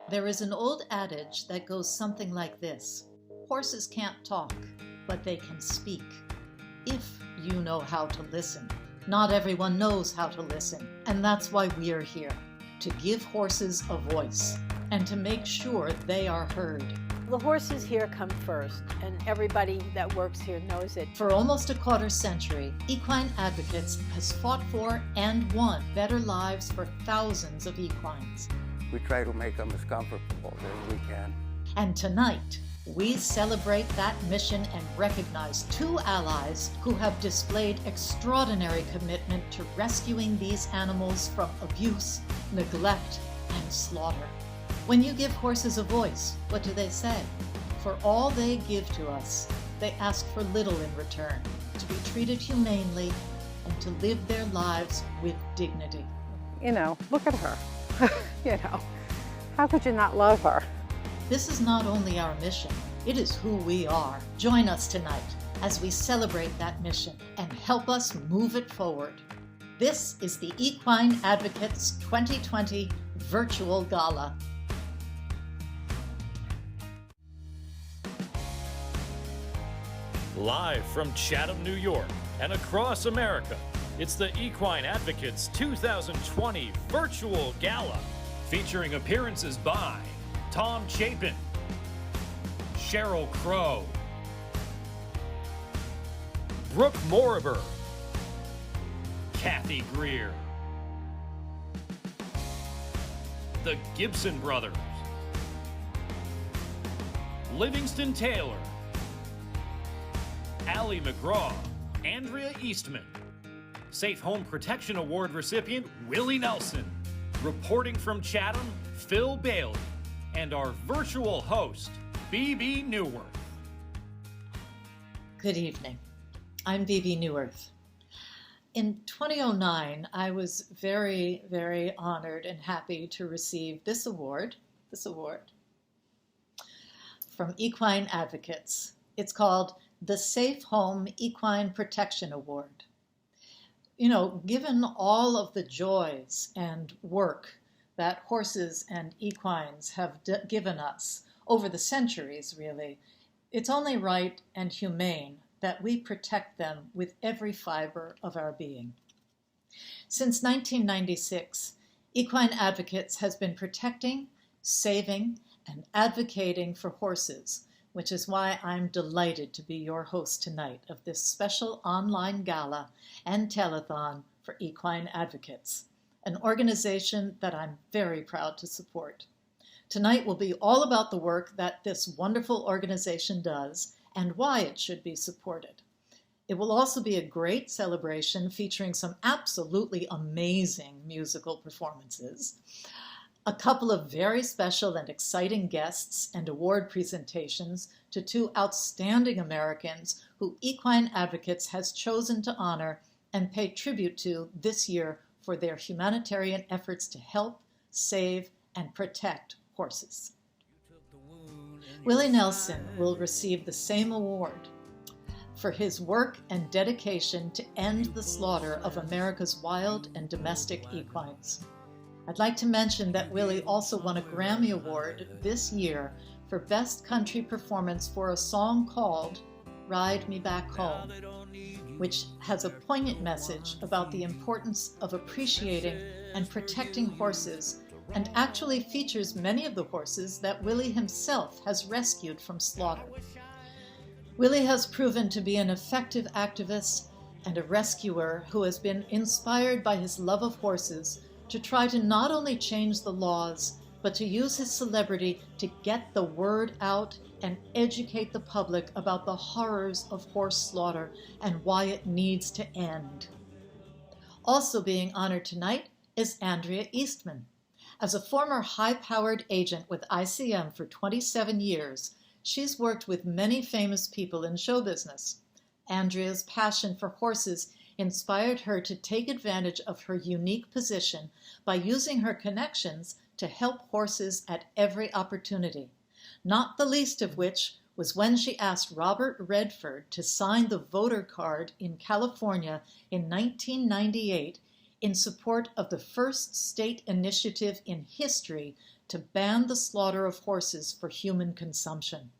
There is an old adage that goes something like this: horses can't talk, but they can speak, if you know how to listen. Not everyone knows how to listen, and that's why we are here, to give horses a voice and to make sure they are heard. The horses here come first, and everybody that works here knows it. For almost a quarter century, Equine Advocates has fought for and won better lives for thousands of equines. We try to make them as comfortable as we can. And tonight, we celebrate that mission and recognize two allies who have displayed extraordinary commitment to rescuing these animals from abuse, neglect, and slaughter. When you give horses a voice, what do they say? For all they give to us, they ask for little in return: to be treated humanely and to live their lives with dignity. You know, look at her. You know, how could you not love her? This is not only our mission, it is who we are. Join us tonight as we celebrate that mission and help us move it forward. This is the Equine Advocates 2020 Virtual Gala. Live from Chatham, New York, and across America, it's the Equine Advocates 2020 Virtual Gala, featuring appearances by Tom Chapin, Cheryl Crow, Brooke Morriber, Kathy Greer, the Gibson Brothers, Livingston Taylor, Allie McGraw, Andrea Eastman, Safe Home Protection Award recipient Willie Nelson, reporting from Chatham, Phil Bailey, and our virtual host, BB Newworth. Good evening. I'm BB Newworth. In 2009, I was very, very honored and happy to receive this award from Equine Advocates. It's called the Safe Home Equine Protection Award. You know, given all of the joys and work that horses and equines have given us over the centuries, really, it's only right and humane that we protect them with every fiber of our being. Since 1996, Equine Advocates has been protecting, saving, and advocating for horses, which is why I'm delighted to be your host tonight of this special online gala and telethon for Equine Advocates, an organization that I'm very proud to support. Tonight will be all about the work that this wonderful organization does and why it should be supported. It will also be a great celebration featuring some absolutely amazing musical performances, a couple of very special and exciting guests and award presentations to two outstanding Americans who Equine Advocates has chosen to honor and pay tribute to this year for their humanitarian efforts to help, save, and protect horses. Willie Nelson will receive the same award for his work and dedication to end the slaughter of America's wild and domestic equines. I'd like to mention that Willie also won a Grammy Award this year for Best Country Performance for a song called Ride Me Back Home, which has a poignant message about the importance of appreciating and protecting horses, and actually features many of the horses that Willie himself has rescued from slaughter. Willie has proven to be an effective activist and a rescuer who has been inspired by his love of horses to try to not only change the laws, but to use his celebrity to get the word out and educate the public about the horrors of horse slaughter and why it needs to end. Also being honored tonight is Andrea Eastman. As a former high-powered agent with ICM for 27 years, she's worked with many famous people in show business. Andrea's passion for horses inspired her to take advantage of her unique position by using her connections to help horses at every opportunity, not the least of which was when she asked Robert Redford to sign the voter card in California in 1998 in support of the first state initiative in history to ban the slaughter of horses for human consumption.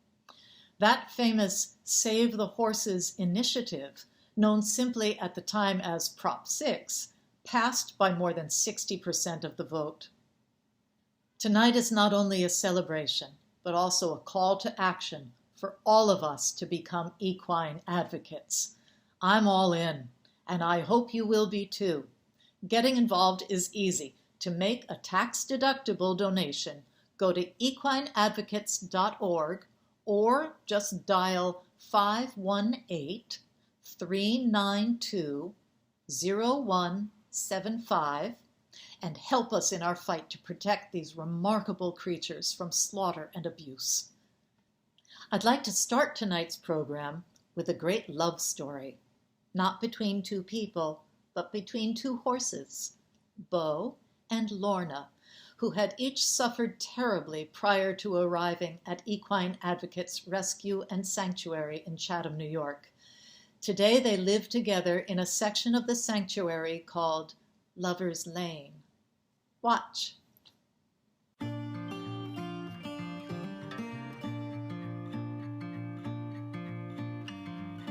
That famous Save the Horses initiative, known simply at the time as Prop 6, passed by more than 60% of the vote. Tonight is not only a celebration, but also a call to action for all of us to become equine advocates. I'm all in, and I hope you will be too. Getting involved is easy. To make a tax-deductible donation, go to equineadvocates.org or just dial 518-392-0175 and help us in our fight to protect these remarkable creatures from slaughter and abuse. I'd like to start tonight's program with a great love story, not between two people, but between two horses, Bo and Lorna, who had each suffered terribly prior to arriving at Equine Advocates Rescue and Sanctuary in Chatham, New York. Today they live together in a section of the sanctuary called Lover's Lane. Watch.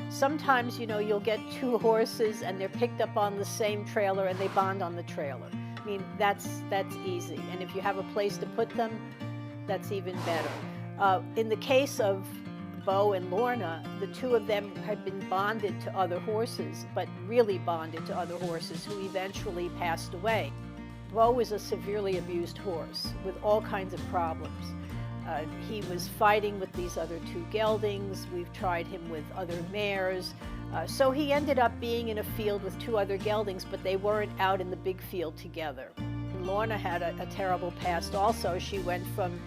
Sometimes, you'll get two horses and they're picked up on the same trailer and they bond on the trailer. I mean, that's easy. And if you have a place to put them, that's even better. In the case of Bo and Lorna, the two of them had been bonded to other horses, but really bonded to other horses who eventually passed away. Bo was a severely abused horse with all kinds of problems. He was fighting with these other two geldings. We've tried him with other mares. So he ended up being in a field with two other geldings, but they weren't out in the big field together. And Lorna had a terrible past also. She went from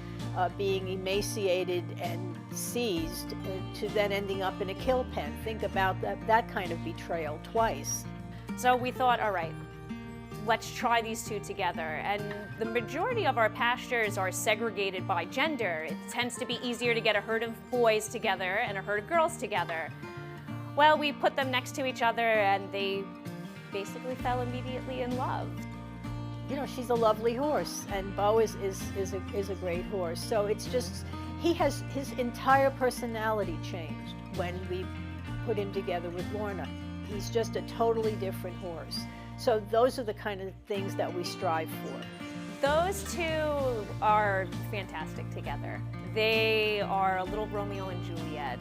being emaciated and seized to then ending up in a kill pen. Think about that kind of betrayal twice. So we thought, all right, let's try these two together. And the majority of our pastures are segregated by gender. It tends to be easier to get a herd of boys together and a herd of girls together. Well, we put them next to each other and they basically fell immediately in love. She's a lovely horse, and Bo is a great horse. So it's just, his entire personality changed when we put him together with Lorna. He's just a totally different horse. So those are the kind of things that we strive for. Those two are fantastic together. They are a little Romeo and Juliet.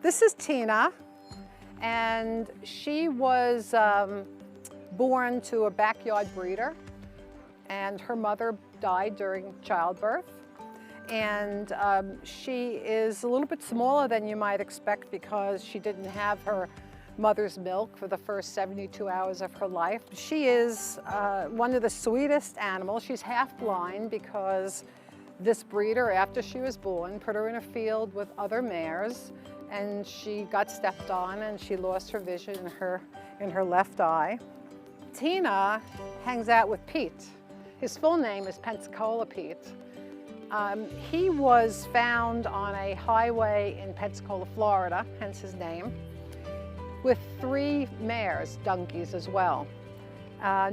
This is Tina, and she was born to a backyard breeder, and her mother died during childbirth. And she is a little bit smaller than you might expect because she didn't have her mother's milk for the first 72 hours of her life. She is one of the sweetest animals. She's half blind because this breeder, after she was born, put her in a field with other mares, and she got stepped on and she lost her vision in her left eye. Tina hangs out with Pete. His full name is Pensacola Pete. He was found on a highway in Pensacola, Florida, hence his name, with 3 mares, donkeys as well.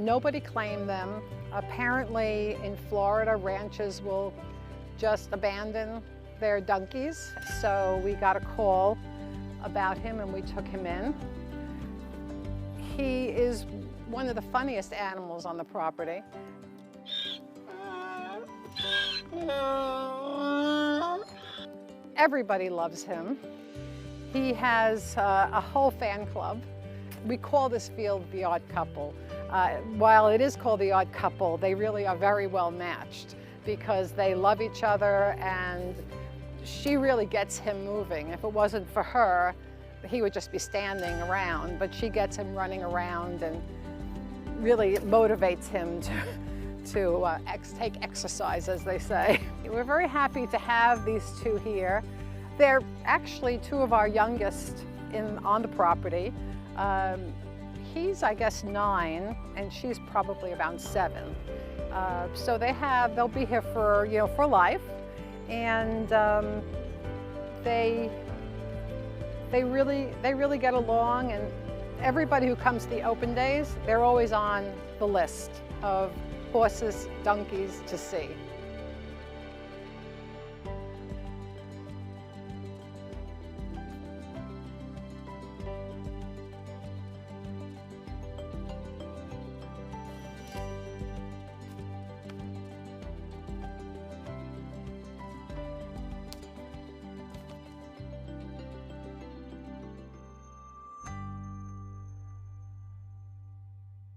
Nobody claimed them. Apparently in Florida, ranches will just abandon their donkeys. So we got a call about him and we took him in. He is one of the funniest animals on the property. Everybody loves him. He has a whole fan club. We call this field the Odd Couple. While it is called the Odd Couple, they really are very well matched because they love each other, and she really gets him moving. If it wasn't for her, he would just be standing around, but she gets him running around and really motivates him to take exercise, as they say. We're very happy to have these 2 here. They're actually 2 of our youngest on the property. He's, I guess, 9, and she's probably around 7. So they'll be here for life, and they really get along. And everybody who comes to the open days, they're always on the list of horses, donkeys to see.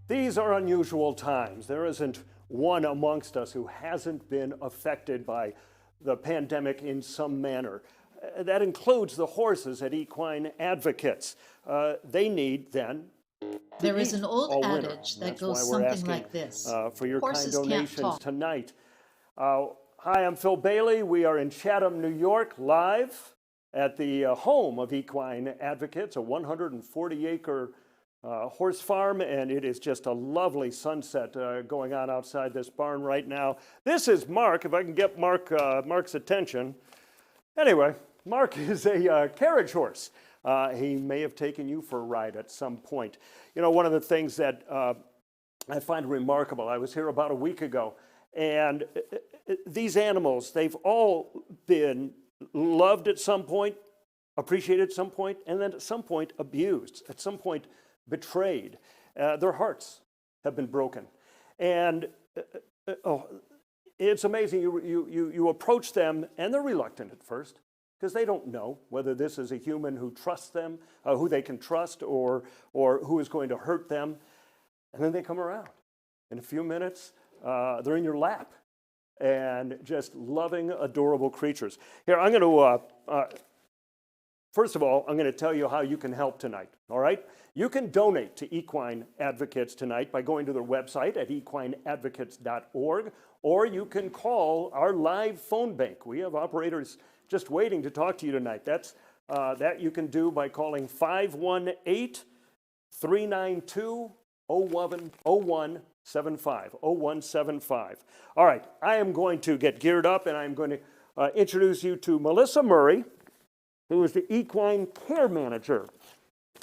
These are unusual times. There isn't one amongst us who hasn't been affected by the pandemic in some manner. That includes the horses at Equine Advocates. They need then. There is an old all winter. adage that That's goes why we're something asking, like this. for your Horses kind can't donations talk. tonight. Hi, I'm Phil Bailey. We are in Chatham, New York, live at the home of Equine Advocates, a 140-acre horse farm, and it is just a lovely sunset going on outside this barn right now. This is Mark, if I can get Mark's attention. Anyway, Mark is a carriage horse. He may have taken you for a ride at some point. You know, one of the things that I find remarkable, I was here about a week ago, and these animals, they've all been loved at some point, appreciated at some point, and then at some point abused, at some point betrayed. Their hearts have been broken. And it's amazing. You approach them, and they're reluctant at first because they don't know whether this is a human who trusts them, who they can trust, or who is going to hurt them. And then they come around. In a few minutes, they're in your lap and just loving, adorable creatures. Here, I'm going to, first of all, I'm going to tell you how you can help tonight, all right? You can donate to Equine Advocates tonight by going to their website at equineadvocates.org, or you can call our live phone bank. We have operators just waiting to talk to you tonight. That you can do by calling 518-392-0175. All right, I am going to get geared up, and I'm going to introduce you to Melissa Murray, who is the Equine Care Manager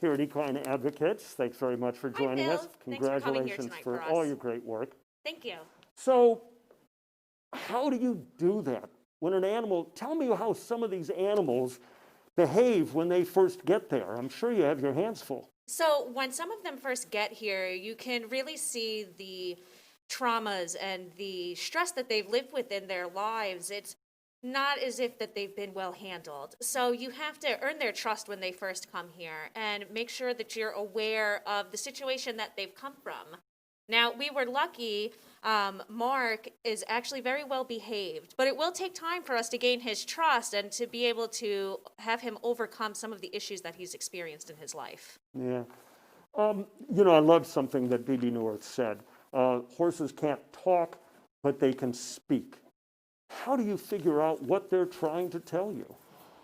here at Equine Advocates. Thanks very much for joining us. Congratulations for all your great work. Thank you. So, how do you do that? When an animal, tell me how some of these animals behave when they first get there. I'm sure you have your hands full. So when some of them first get here, you can really see the traumas and the stress that they've lived with in their lives. It's not as if that they've been well handled. So you have to earn their trust when they first come here and make sure that you're aware of the situation that they've come from. Now, we were lucky. Mark is actually very well behaved, but it will take time for us to gain his trust and to be able to have him overcome some of the issues that he's experienced in his life. Yeah. You know, I love something that B.B. North said. Horses can't talk, but they can speak. How do you figure out what they're trying to tell you?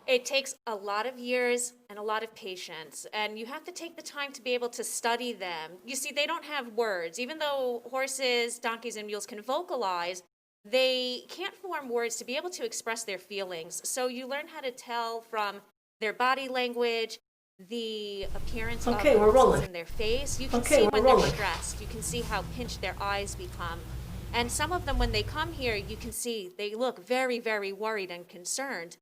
It takes a lot of years and a lot of patience, and you have to take the time to be able to study them. You see, they don't have words. Even though horses, donkeys, and mules can vocalize, they can't form words to be able to express their feelings. So you learn how to tell from their body language, the appearance of the muscles in their face. You can see when they're stressed. You can see how pinched their eyes become. And some of them, when they come here, you can see they look very, very worried and concerned.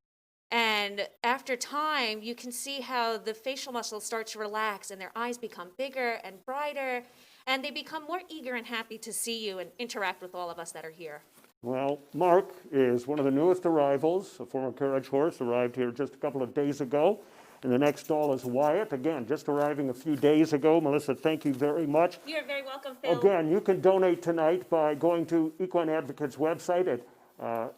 And after time, you can see how the facial muscles start to relax and their eyes become bigger and brighter, and they become more eager and happy to see you and interact with all of us that are here. Well, Mark is one of the newest arrivals. A former carriage horse arrived here just a couple of days ago. And the next stall is Wyatt, again, just arriving a few days ago. Melissa, thank you very much. You're very welcome, Phil. Again, you can donate tonight by going to Equine Advocates website at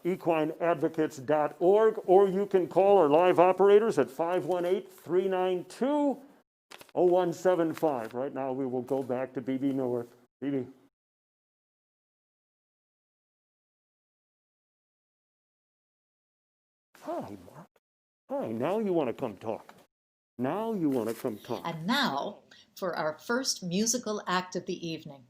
equineadvocates.org, or you can call our live operators at 518-392-0175. Right now, we will go back to B.B. North. B.B. Hi, Mark. Hi, now you want to come talk. Now you want to come talk. And now for our first musical act of the evening.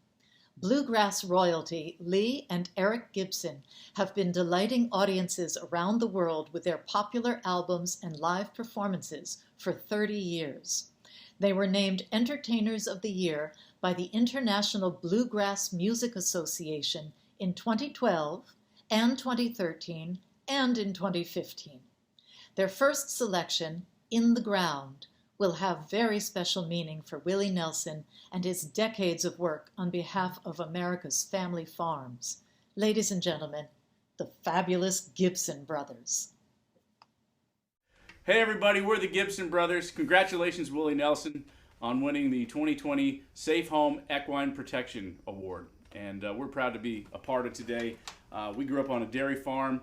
Bluegrass royalty Lee and Eric Gibson have been delighting audiences around the world with their popular albums and live performances for 30 years. They were named Entertainers of the Year by the International Bluegrass Music Association in 2012 and 2013 and in 2015. Their first selection, In the Ground, will have very special meaning for Willie Nelson and his decades of work on behalf of America's family farms. Ladies and gentlemen, the fabulous Gibson Brothers. Hey everybody, we're the Gibson Brothers. Congratulations, Willie Nelson, on winning the 2020 Safe Home Equine Protection Award. And we're proud to be a part of today. We grew up on a dairy farm,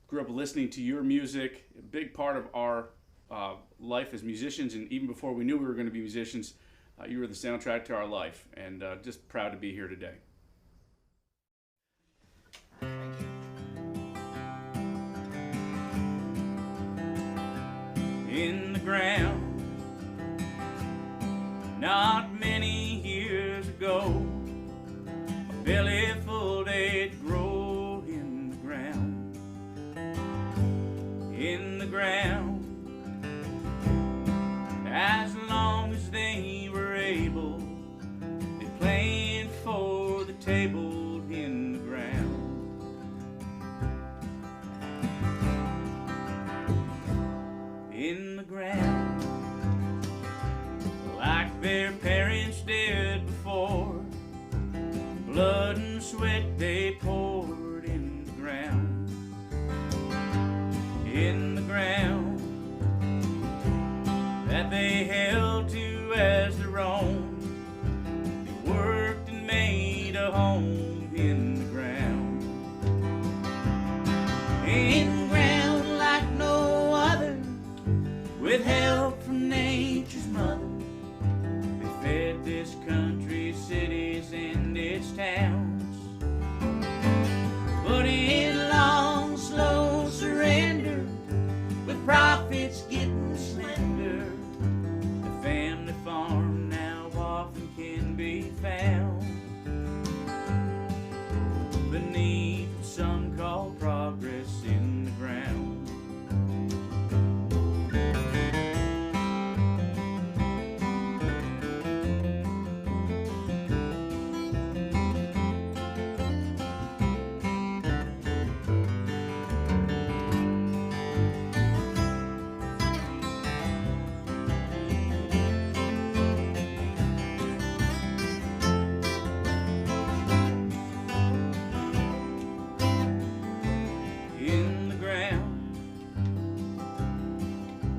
grew up listening to your music, a big part of our life as musicians, and even before we knew we were going to be musicians, you were the soundtrack to our life, and just proud to be here today. In the ground, not many years ago, a belly full did grow in the ground. In the ground, as long as they were able, they played for the table in the ground. In the ground, like their parents did before, blood and sweat they poured in the ground. In the ground that they held to as their own, they worked and made a home in the ground. In the ground like no other, with help from nature's mother, they fed this country, cities, and its towns. But in long, slow surrender, with profits getting slender, the family farm now often can be found beneath what some call progress in the ground.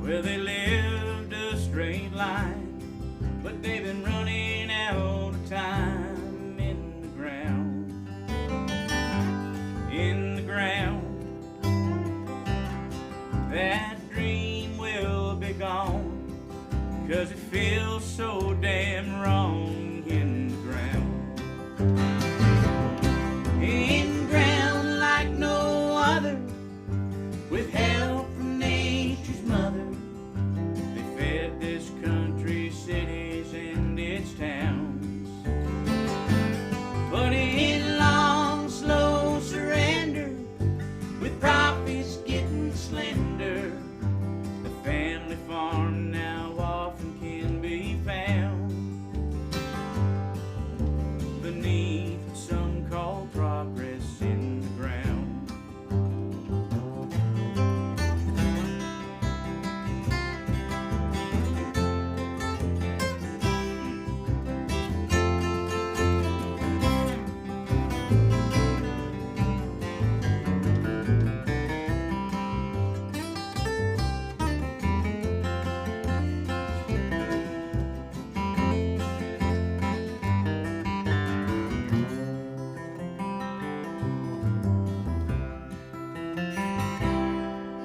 Well, they lived a straight line, but they've been running out of time in 'cause it feels so damn wrong in the ground. In the ground like no other, with help from nature's mother. They fed this country, cities, and its towns. But in long, slow surrender, with profits getting slender, the family farm now often can be found beneath what some call progress in the ground.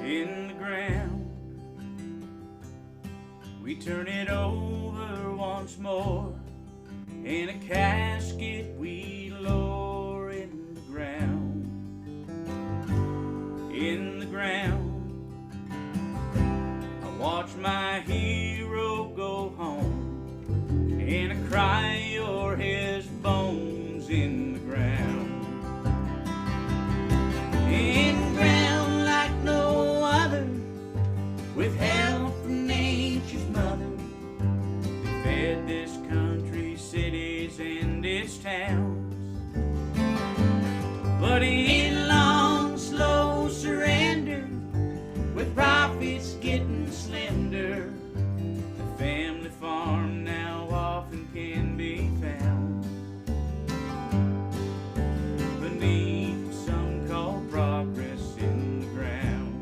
In the ground, we turn it over once more. In a casket we lower in the ground. In the ground, I watch my hero go home, and I cry o'er his bones in the ground. In the ground like no other, with help from nature's mother. They fed this country, cities, and its towns. But in long, slow surrender, with profits getting slender, the family farm now often can be found beneath what some call progress in the ground.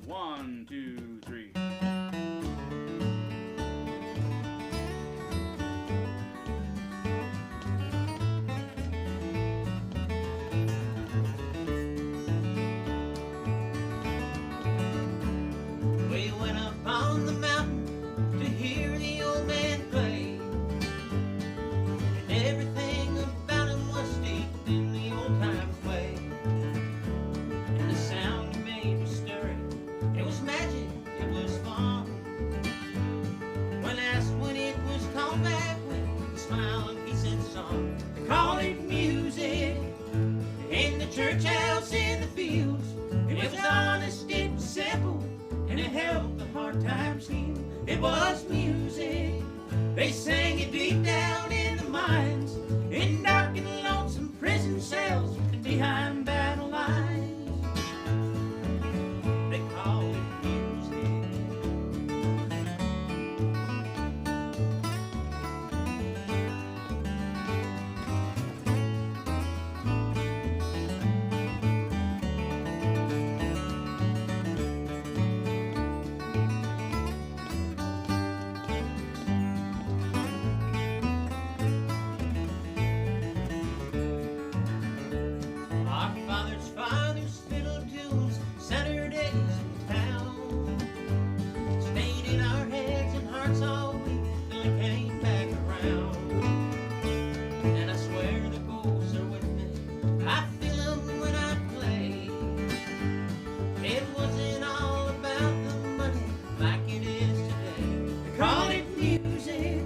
One, two, three. We went up on the mountain to hear the old man play, and everything about him was steeped in the old times way. And the sound made me stirring. It was magic, it was fun. When asked when it was called back, when he smiled and he said, "Son, they call it music." In the church house, in the fields, it was honest, it was simple, and it helped the hard times heal. It was music. They sang it deep down in the mines, in dark and lonesome prison cells, and behind battle lines. They called it music. Our fathers' fathers fiddled tunes Saturdays in town, stayed in our heads and hearts all week till they came back around. And I swear the ghosts are with me, I feel them when I play. It wasn't all about the money like it is today. They call it music.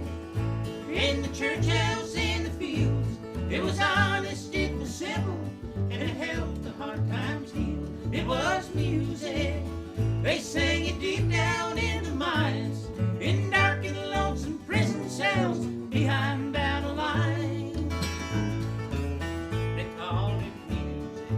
In the church house, in the fields, it was honest, it was simple, and it helped the hard times heal. It was music. They sang it deep down in the mines, in dark and lonesome prison cells, behind battle lines. They called it music.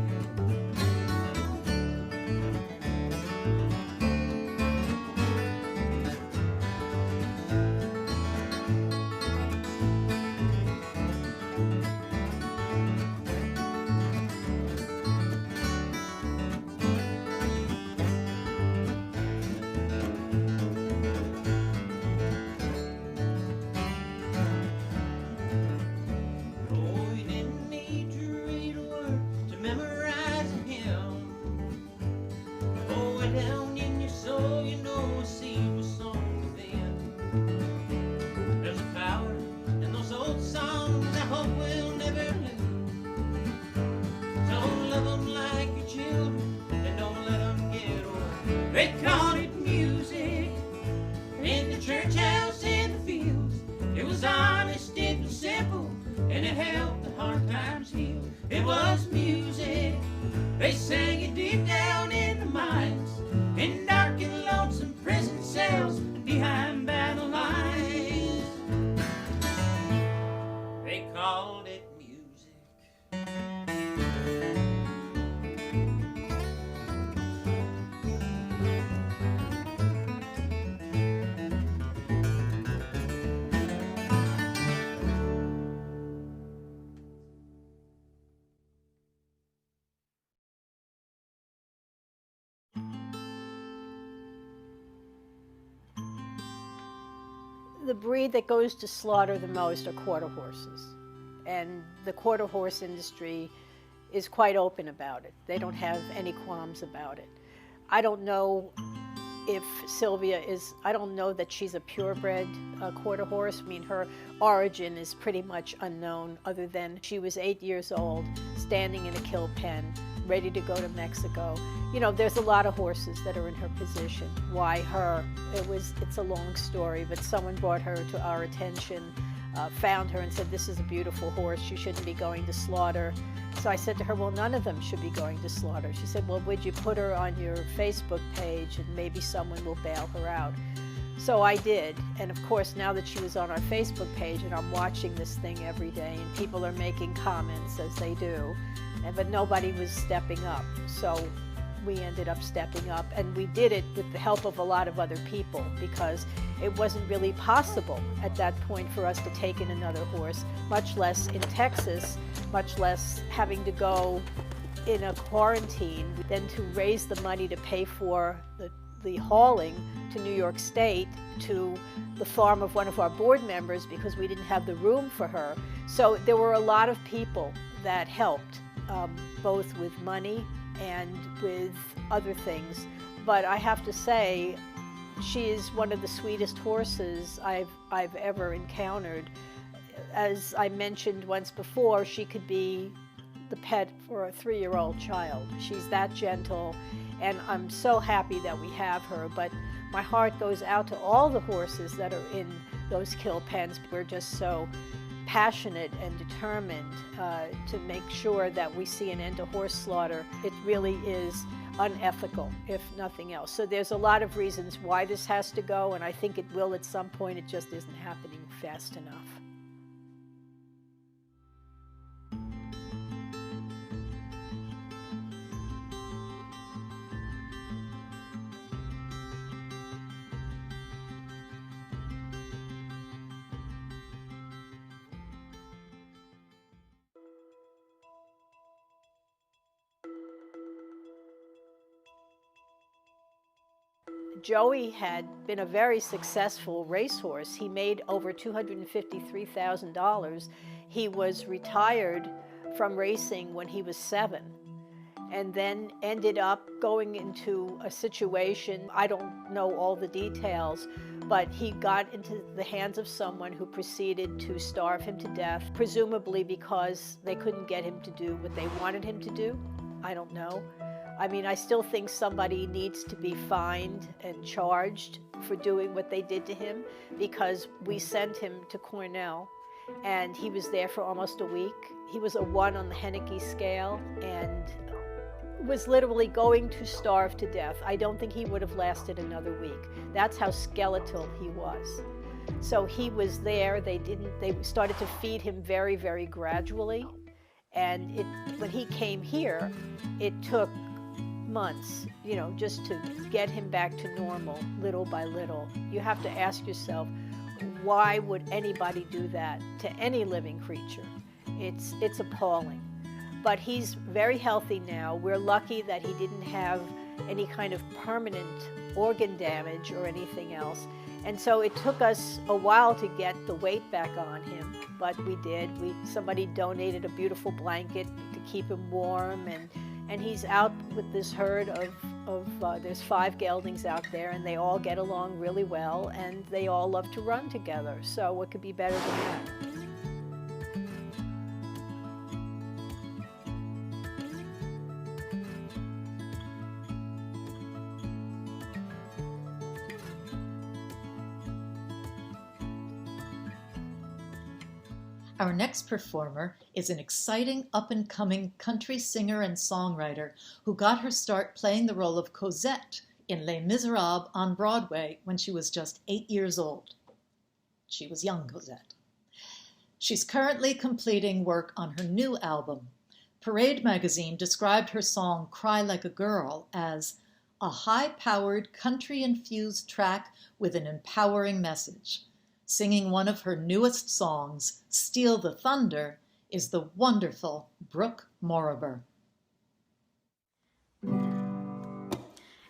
The breed that goes to slaughter the most are quarter horses. And the quarter horse industry is quite open about it. They don't have any qualms about it. I don't know if Sylvia is, I don't know that she's a purebred quarter horse. I mean, her origin is pretty much unknown, other than she was 8 years old, standing in a kill pen, ready to go to Mexico. You know, there's a lot of horses that are in her position. Why her? It's a long story, but someone brought her to our attention, found her and said, this is a beautiful horse, she shouldn't be going to slaughter. So I said to her, well, none of them should be going to slaughter. She said, well, would you put her on your Facebook page and maybe someone will bail her out? So I did, and of course, now that she was on our Facebook page, and I'm watching this thing every day, and people are making comments as they do, but nobody was stepping up. So we ended up stepping up, and we did it with the help of a lot of other people, because it wasn't really possible at that point for us to take in another horse, much less in Texas, much less having to go in a quarantine, then to raise the money to pay for the hauling to New York State, to the farm of one of our board members, because we didn't have the room for her. So there were a lot of people that helped, both with money and with other things. But I have to say, she is one of the sweetest horses I've ever encountered. As I mentioned once before, she could be the pet for a 3-year-old child. She's that gentle, and I'm so happy that we have her. But my heart goes out to all the horses that are in those kill pens. We're just so passionate and determined to make sure that we see an end to horse slaughter. It really is unethical, if nothing else. So there's a lot of reasons why this has to go, and I think it will at some point. It just isn't happening fast enough. Joey had been a very successful racehorse. He made over $253,000. He was retired from racing when he was 7, and then ended up going into a situation, I don't know all the details, but he got into the hands of someone who proceeded to starve him to death, presumably because they couldn't get him to do what they wanted him to do. I don't know. I mean, I still think somebody needs to be fined and charged for doing what they did to him, because we sent him to Cornell, and he was there for almost a week. He was a 1 on the Henneke scale and was literally going to starve to death. I don't think he would have lasted another week. That's how skeletal he was. So he was there. They started to feed him very, very gradually. And when he came here, it took months, you know, just to get him back to normal, little by little. You have to ask yourself, why would anybody do that to any living creature? It's appalling. But he's very healthy now. We're lucky that he didn't have any kind of permanent organ damage or anything else. And so it took us a while to get the weight back on him, but we did. Somebody donated a beautiful blanket to keep him warm, and he's out with this herd of there's 5 geldings out there, and they all get along really well, and they all love to run together. So what could be better than that? Our next performer is an exciting up-and-coming country singer and songwriter who got her start playing the role of Cosette in Les Miserables on Broadway when she was just 8 years old. She was young Cosette. She's currently completing work on her new album. Parade magazine described her song Cry Like a Girl as a high-powered, country-infused track with an empowering message. Singing one of her newest songs, Steal the Thunder, is the wonderful Brooke Morober.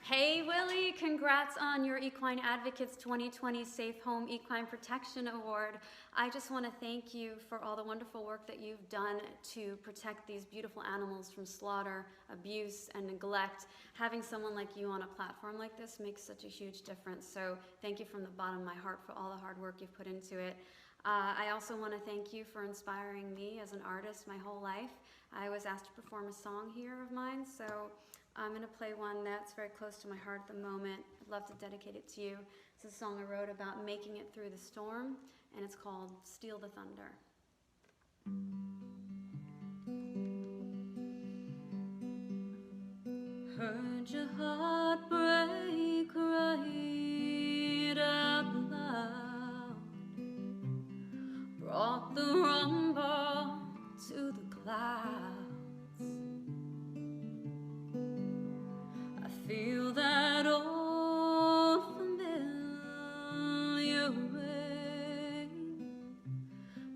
Hey Willie, congrats on your Equine Advocates 2020 Safe Home Equine Protection Award. I just want to thank you for all the wonderful work that you've done to protect these beautiful animals from slaughter, abuse, and neglect. Having someone like you on a platform like this makes such a huge difference. So thank you from the bottom of my heart for all the hard work you've put into it. I also want to thank you for inspiring me as an artist my whole life. I was asked to perform a song here of mine, so I'm going to play one that's very close to my heart at the moment. I'd love to dedicate it to you. It's a song I wrote about making it through the storm, and it's called Steal the Thunder. Heard your heart break right out loud, brought the rumble to the clouds. I feel that old familiar rain,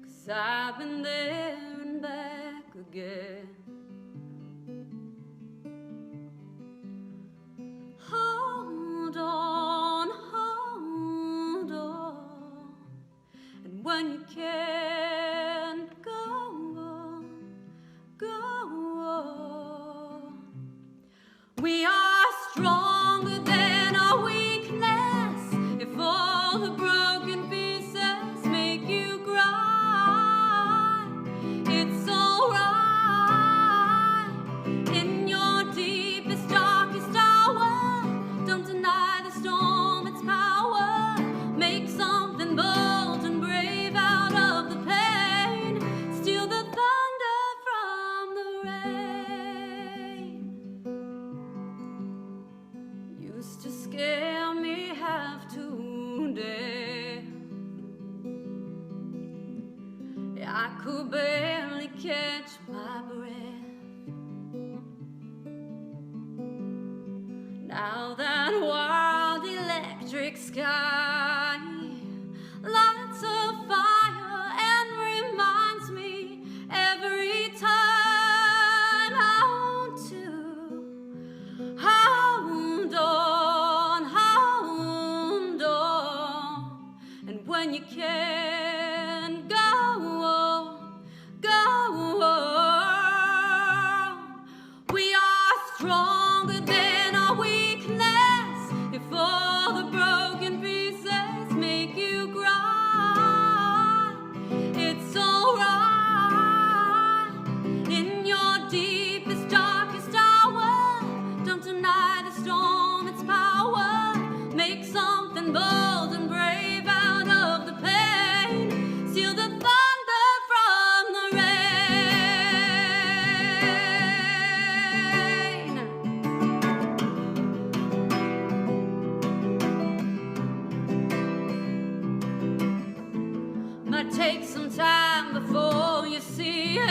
'cause I've been there and back again. Hold on, and when you can, go on. We are stronger than our weakness. If all the broken pieces make you cry, it's alright. In your deepest, darkest hour, don't deny the storm its power. Make something bold and brave out of the pain. Steal the thunder from the rain. Used to scare me half to death. I could barely catch my breath. Now that wild electric sky lights a fire and reminds me every time I want to hold on, and when you can, go on. We are stronger than our weakness. If all the broken pieces make you cry, it's alright. In your deepest, darkest hour, don't deny the storm its power. Make something bold and brave out of the pain. Steal the thunder from the rain. Might take some time before you see it,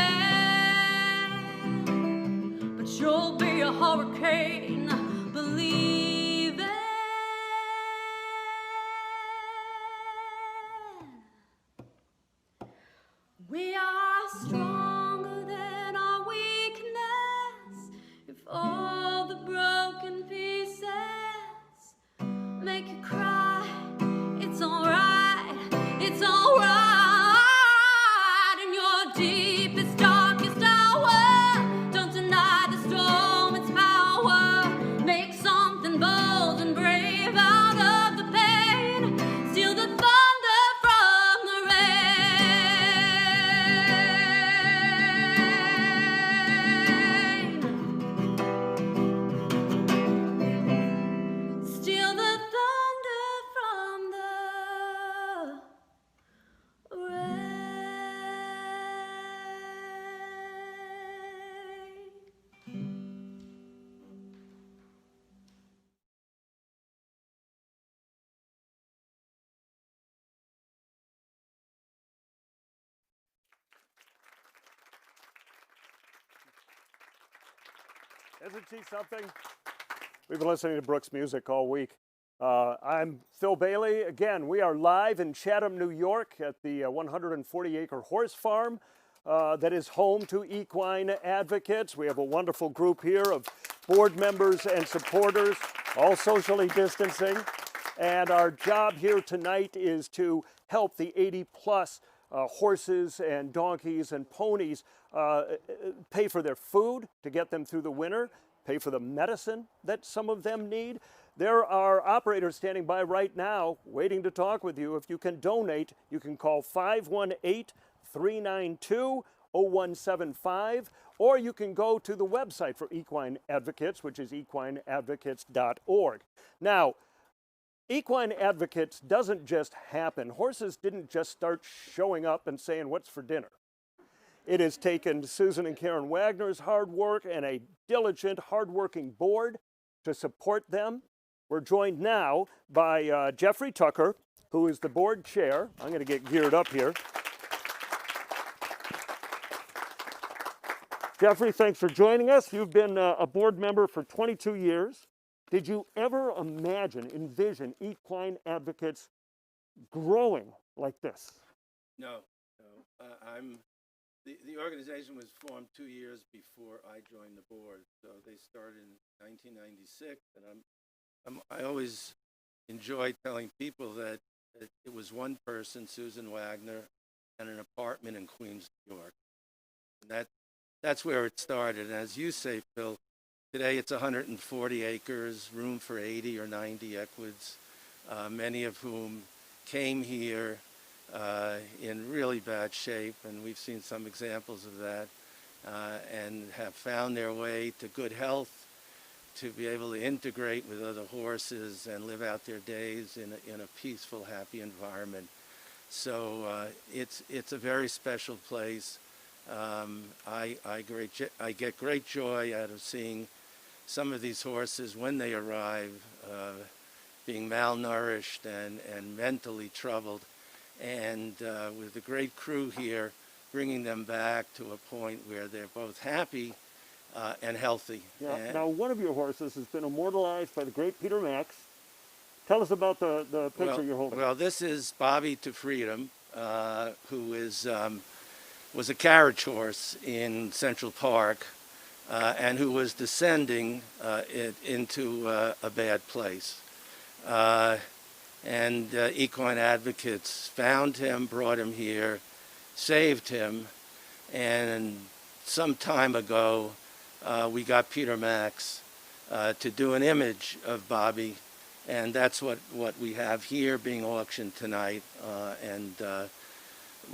but you'll be a hurricane, believe it. We are stronger than our weakness. If all the broken pieces make you cry, it's alright, it's alright. In your deepest, darkest hour, don't deny the storm its power. Make something bold and brave out of the pain. Steal the thunder from the rain. Steal the thunder from the rain. Isn't she something? We've been listening to Brooke's music all week. I'm Phil Bailey. Again, we are live in Chatham, New York at the 140-acre horse farm that is home to Equine Advocates. We have a wonderful group here of board members and supporters. all socially distancing. And our job here tonight is to help the 80-plus horses and donkeys and ponies pay for their food to get them through the winter, pay for the medicine that some of them need. There are operators standing by right now waiting to talk with you. If you can donate, you can call 518-392-0175, or you can go to the website for Equine Advocates, which is equineadvocates.org. Now, Equine Advocates doesn't just happen. Horses didn't just start showing up and saying, "What's for dinner?" It has taken Susan and Karen Wagner's hard work and a diligent, hardworking board to support them. We're joined now by Jeffrey Tucker, who is the board chair. I'm going to get geared up here. Jeffrey, thanks for joining us. You've been a board member for 22 years. Did you ever envision Equine Advocates growing like this? No. The organization was formed 2 years before I joined the board. So they started in 1996, and I always enjoy telling people that it was one person, Susan Wagner, and an apartment in Queens, New York. And that's where it started. And as you say, Phil, today it's 140 acres, room for 80 or 90 equids, many of whom came here in really bad shape, and we've seen some examples of that, and have found their way to good health, to be able to integrate with other horses and live out their days in a peaceful, happy environment. So it's a very special place. I get great joy out of seeing some of these horses when they arrive being malnourished and mentally troubled, and with the great crew here, bringing them back to a point where they're both happy and healthy. Yeah. Now, one of your horses has been immortalized by the great Peter Max. Tell us about the picture you're holding. Well, this is Bobby to Freedom, who was a carriage horse in Central Park, and who was descending into a bad place. And Equine Advocates found him, brought him here, saved him, and some time ago we got Peter Max to do an image of Bobby, and that's what we have here being auctioned tonight, and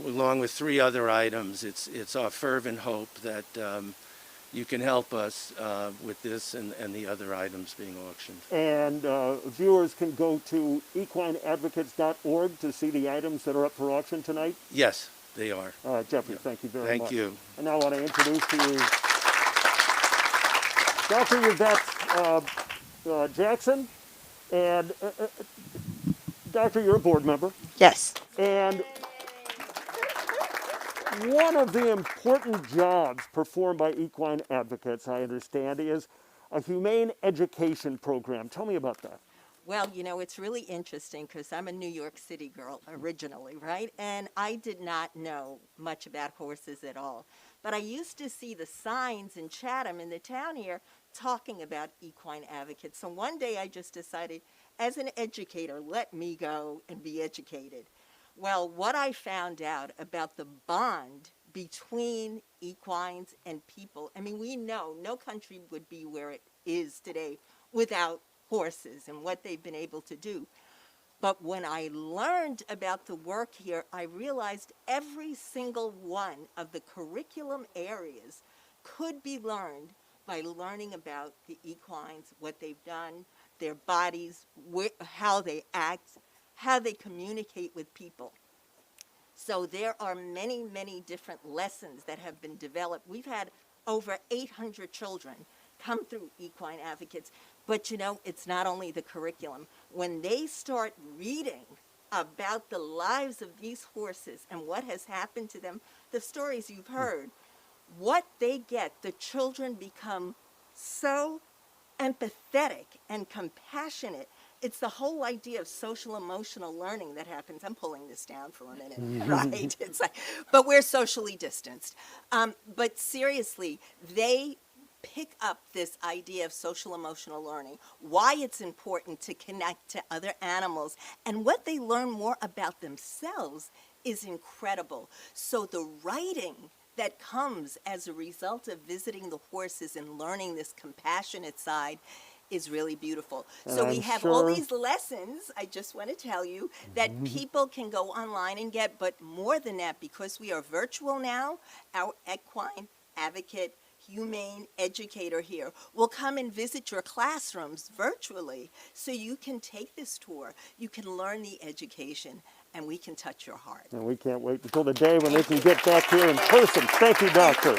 along with 3 other items. It's our fervent hope that you can help us with this and the other items being auctioned. And viewers can go to equineadvocates.org to see the items that are up for auction tonight? Yes, they are. All right, Jeffrey, thank you very much. Thank you. And now I want to introduce to you Dr. Yvette Jackson. And Doctor, you're a board member. Yes. And one of the important jobs performed by Equine Advocates, I understand, is a humane education program. Tell me about that. Well, you know, it's really interesting because I'm a New York City girl originally, right? And I did not know much about horses at all. But I used to see the signs in Chatham, in the town here, talking about Equine Advocates. So one day I just decided, as an educator, let me go and be educated. Well, what I found out about the bond between equines and people, I mean, we know no country would be where it is today without horses and what they've been able to do. But when I learned about the work here, I realized every single one of the curriculum areas could be learned by learning about the equines, what they've done, their bodies, how they act, how they communicate with people. So there are many, many different lessons that have been developed. We've had over 800 children come through Equine Advocates. But you know, it's not only the curriculum. When they start reading about the lives of these horses and what has happened to them, the stories you've heard, what they get, the children become so empathetic and compassionate. It's the whole idea of social emotional learning that happens. I'm pulling this down for a minute, right? It's like, but we're socially distanced. But seriously, they pick up this idea of social emotional learning, why it's important to connect to other animals, and what they learn more about themselves is incredible. So the writing that comes as a result of visiting the horses and learning this compassionate side is really beautiful. So we have all these lessons, I just want to tell you, that people can go online and get, but more than that, because we are virtual now, our equine advocate, humane educator here will come and visit your classrooms virtually, so you can take this tour, you can learn the education, and we can touch your heart. And we can't wait until the day when they can get back here in person. Thank you, Doctor.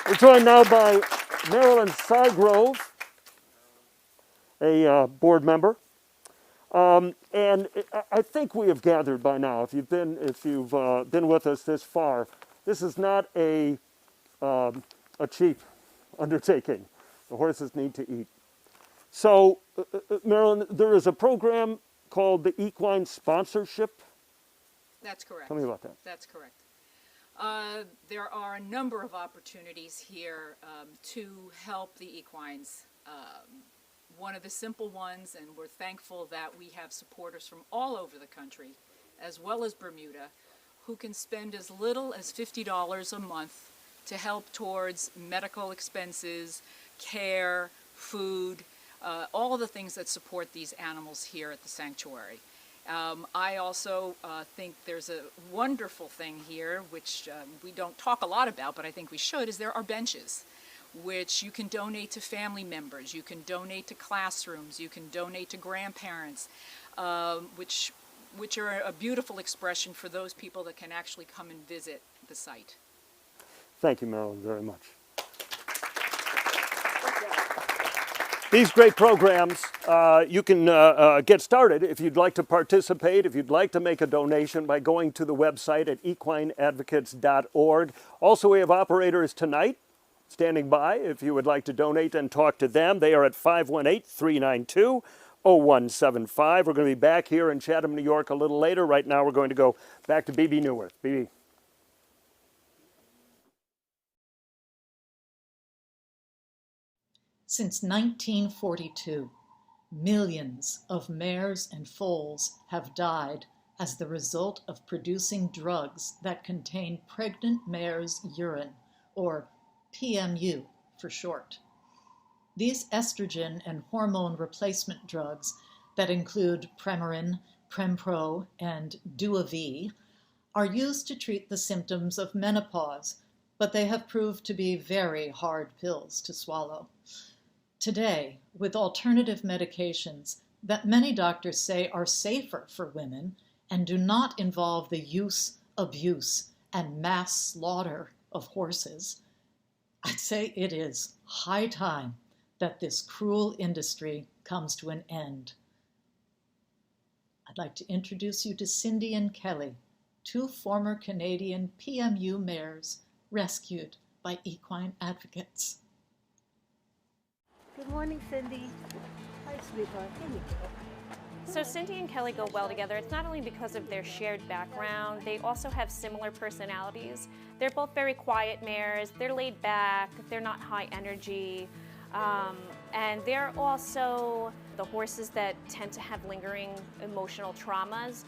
We're joined now by Marilyn Sygrove, a board member. And I think we have gathered by now, if you've been with us this far, this is not a cheap undertaking. The horses need to eat. So, Marilyn, there is a program called the Equine Sponsorship. That's correct. Tell me about that. That's correct. There are a number of opportunities here to help the equines. One of the simple ones, and we're thankful that we have supporters from all over the country, as well as Bermuda, who can spend as little as $50 a month to help towards medical expenses, care, food, all of the things that support these animals here at the sanctuary. I also think there's a wonderful thing here, which we don't talk a lot about, but I think we should, is there are benches, which you can donate to family members, you can donate to classrooms, you can donate to grandparents, which are a beautiful expression for those people that can actually come and visit the site. Thank you, Marilyn, very much. These great programs, you can get started if you'd like to participate, if you'd like to make a donation by going to the website at equineadvocates.org. Also, we have operators tonight standing by if you would like to donate and talk to them. They are at 518-392-0175. We're going to be back here in Chatham, New York a little later. Right now, we're going to go back to BB Neuwirth. BB. Since 1942, millions of mares and foals have died as the result of producing drugs that contain pregnant mares' urine, or PMU for short. These estrogen and hormone replacement drugs that include Premarin, Prempro, and Duav are used to treat the symptoms of menopause, but they have proved to be very hard pills to swallow. Today, with alternative medications that many doctors say are safer for women and do not involve the use, abuse, and mass slaughter of horses, I'd say it is high time that this cruel industry comes to an end. I'd like to introduce you to Cindy and Kelly, two former Canadian PMU mares rescued by Equine Advocates. Good morning, Cindy. Hi, sweetheart. Here you go. So Cindy and Kelly go well together. It's not only because of their shared background, they also have similar personalities. They're both very quiet mares. They're laid back. They're not high energy. And they're also the horses that tend to have lingering emotional traumas.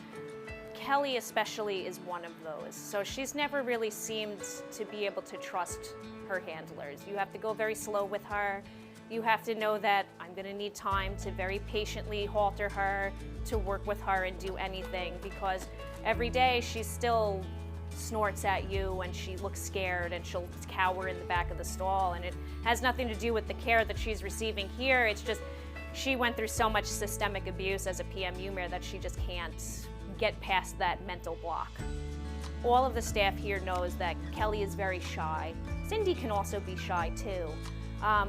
Kelly especially is one of those. So she's never really seemed to be able to trust her handlers. You have to go very slow with her. You have to know that I'm going to need time to very patiently halter her, to work with her and do anything, because every day she still snorts at you and she looks scared and she'll cower in the back of the stall, and it has nothing to do with the care that she's receiving here. It's just she went through so much systemic abuse as a PMU mare that she just can't get past that mental block. All of the staff here knows that Kelly is very shy. Cindy can also be shy too.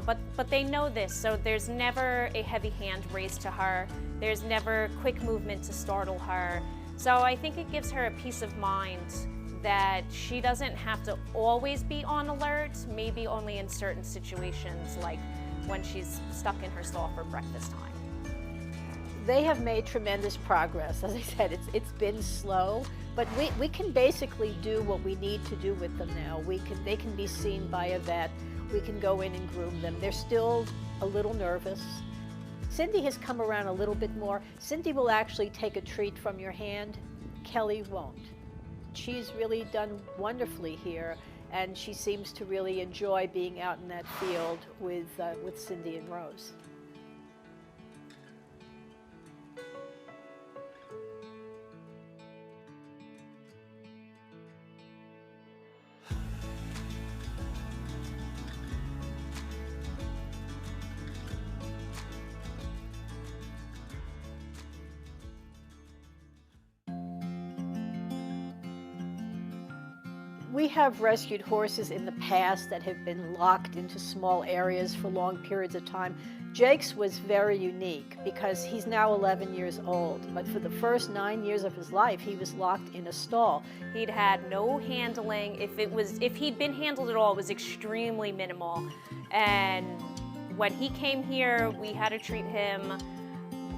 But they know this, so there's never a heavy hand raised to her. There's never quick movement to startle her. So I think it gives her a peace of mind that she doesn't have to always be on alert, maybe only in certain situations, like when she's stuck in her stall for breakfast time. They have made tremendous progress. As I said, it's been slow, but we can basically do what we need to do with them now. They can be seen by a vet. we can go in and groom them. They're still a little nervous. Cindy has come around a little bit more. Cindy will actually take a treat from your hand. Kelly won't. She's really done wonderfully here, and she seems to really enjoy being out in that field with Cindy and Rose. We have rescued horses in the past that have been locked into small areas for long periods of time. Jake's was very unique because he's now 11 years old, but for the first 9 years of his life, he was locked in a stall. He'd had no handling. If he'd been handled at all, it was extremely minimal. And when he came here, we had to treat him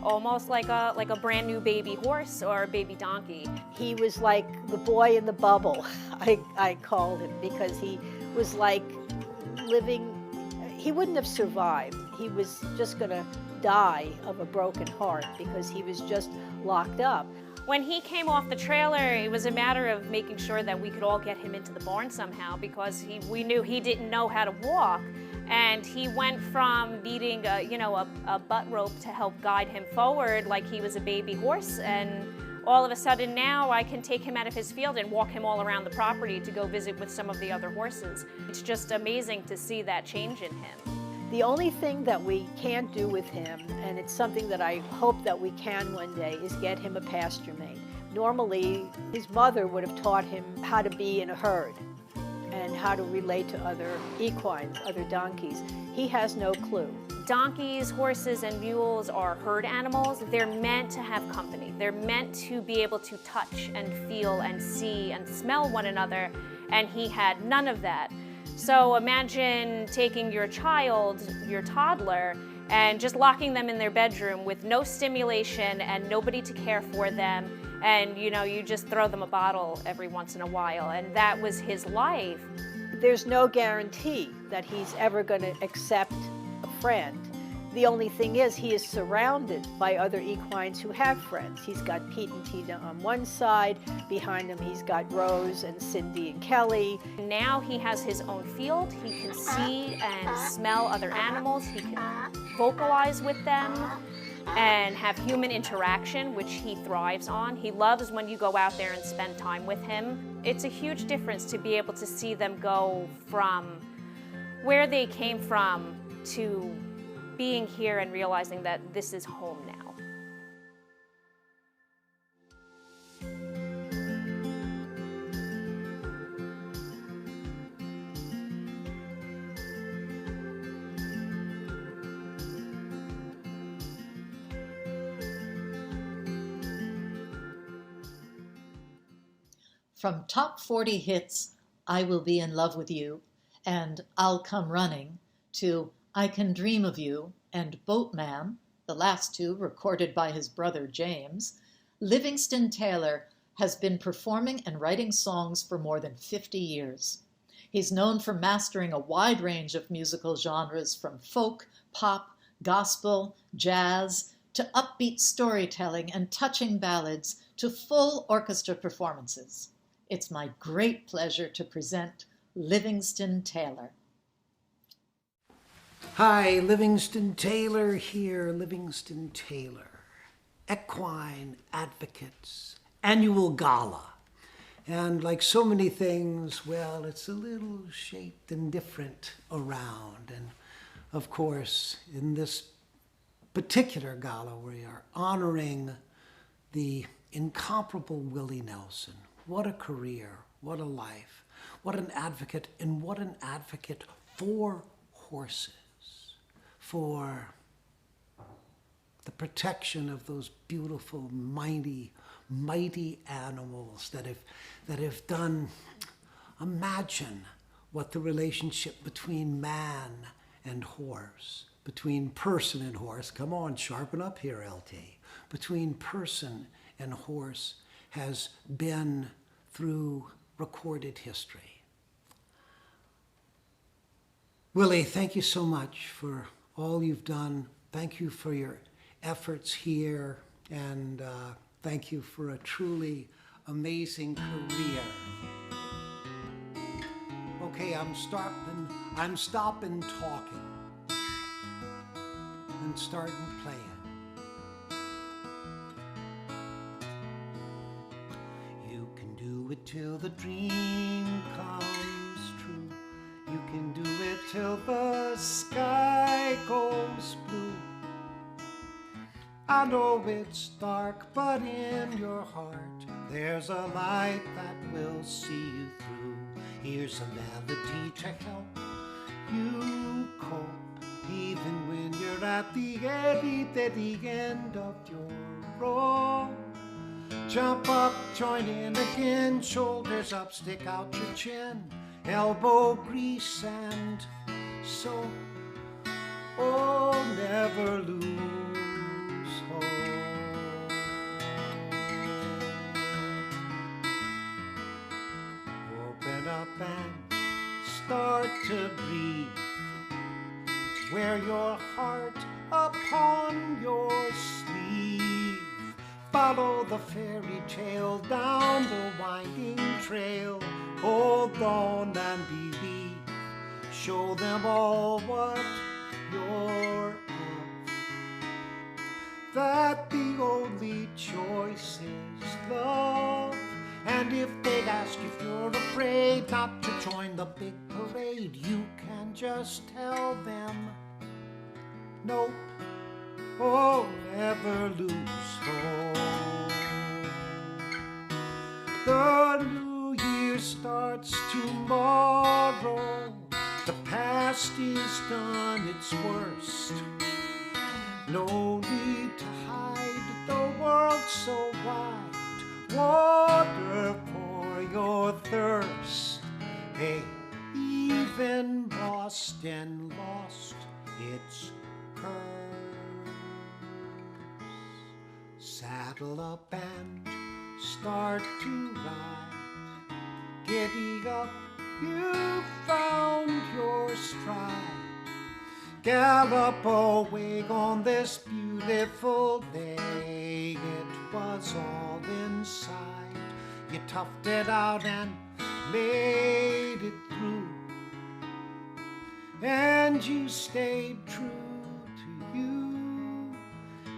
almost like a brand new baby horse or a baby donkey. He was like the boy in the bubble, I called him, because he was like living, he wouldn't have survived. He was just gonna die of a broken heart because he was just locked up. When he came off the trailer, it was a matter of making sure that we could all get him into the barn somehow because we knew he didn't know how to walk. And he went from needing a butt rope to help guide him forward like he was a baby horse, and all of a sudden now I can take him out of his field and walk him all around the property to go visit with some of the other horses. It's just amazing to see that change in him. The only thing that we can't do with him, and it's something that I hope that we can one day, is get him a pasture mate. Normally, his mother would have taught him how to be in a herd and how to relate to other equines, other donkeys. He has no clue. Donkeys, horses, and mules are herd animals. They're meant to have company. They're meant to be able to touch and feel and see and smell one another, and he had none of that. So imagine taking your child, your toddler, and just locking them in their bedroom with no stimulation and nobody to care for them, and you just throw them a bottle every once in a while, and that was his life. There's no guarantee that he's ever going to accept a friend. The only thing is he is surrounded by other equines who have friends. He's got Pete and Tina on one side. Behind him he's got Rose and Cindy and Kelly. Now he has his own field. He can see and smell other animals. He can vocalize with them and have human interaction, which he thrives on. He loves when you go out there and spend time with him. It's a huge difference to be able to see them go from where they came from to being here and realizing that this is home now. From top 40 hits, I Will Be in Love with You, and I'll Come Running, to I Can Dream of You and Boatman, the last two recorded by his brother James, Livingston Taylor has been performing and writing songs for more than 50 years. He's known for mastering a wide range of musical genres from folk, pop, gospel, jazz, to upbeat storytelling and touching ballads to full orchestra performances. It's my great pleasure to present Livingston Taylor. Hi, Livingston Taylor here, Livingston Taylor. Equine Advocates, annual gala. And like so many things, well, it's a little shaped and different around. And of course, in this particular gala, we are honoring the incomparable Willie Nelson. What a career, what a life, what an advocate, and what an advocate for horses, for the protection of those beautiful, mighty animals that have done. Imagine what the relationship between man and horse, between person and horse, come on, sharpen up here, LT, between person and horse has been through recorded history. Willie, thank you so much for all you've done. Thank you for your efforts here, and thank you for a truly amazing career. Okay, I'm stopping talking and starting playing. You can do it till the dream comes true. You can do it till the sky goes blue. I know it's dark, but in your heart there's a light that will see you through. Here's a melody to help you cope, even when you're at the end of your rope. Jump up, join in again, shoulders up, stick out your chin, elbow grease and soap. Oh, never lose hope. Open up and start to breathe. Wear your heart upon your sleeve. Follow the fairy tale down the winding trail. Hold on and believe. Show them all what you're of. That the only choice is love. And if they ask if you're afraid not to join the big parade, you can just tell them, nope. Oh, never lose hope. The new year starts tomorrow. The past is done its worst. No need to hide, the world's so wide. Water for your thirst. Hey, even Boston lost its curse. Saddle up and start to ride. Giddy up, you found your stride. Gallop away on this beautiful day. It was all inside. You toughed it out and made it through. And you stayed true to you.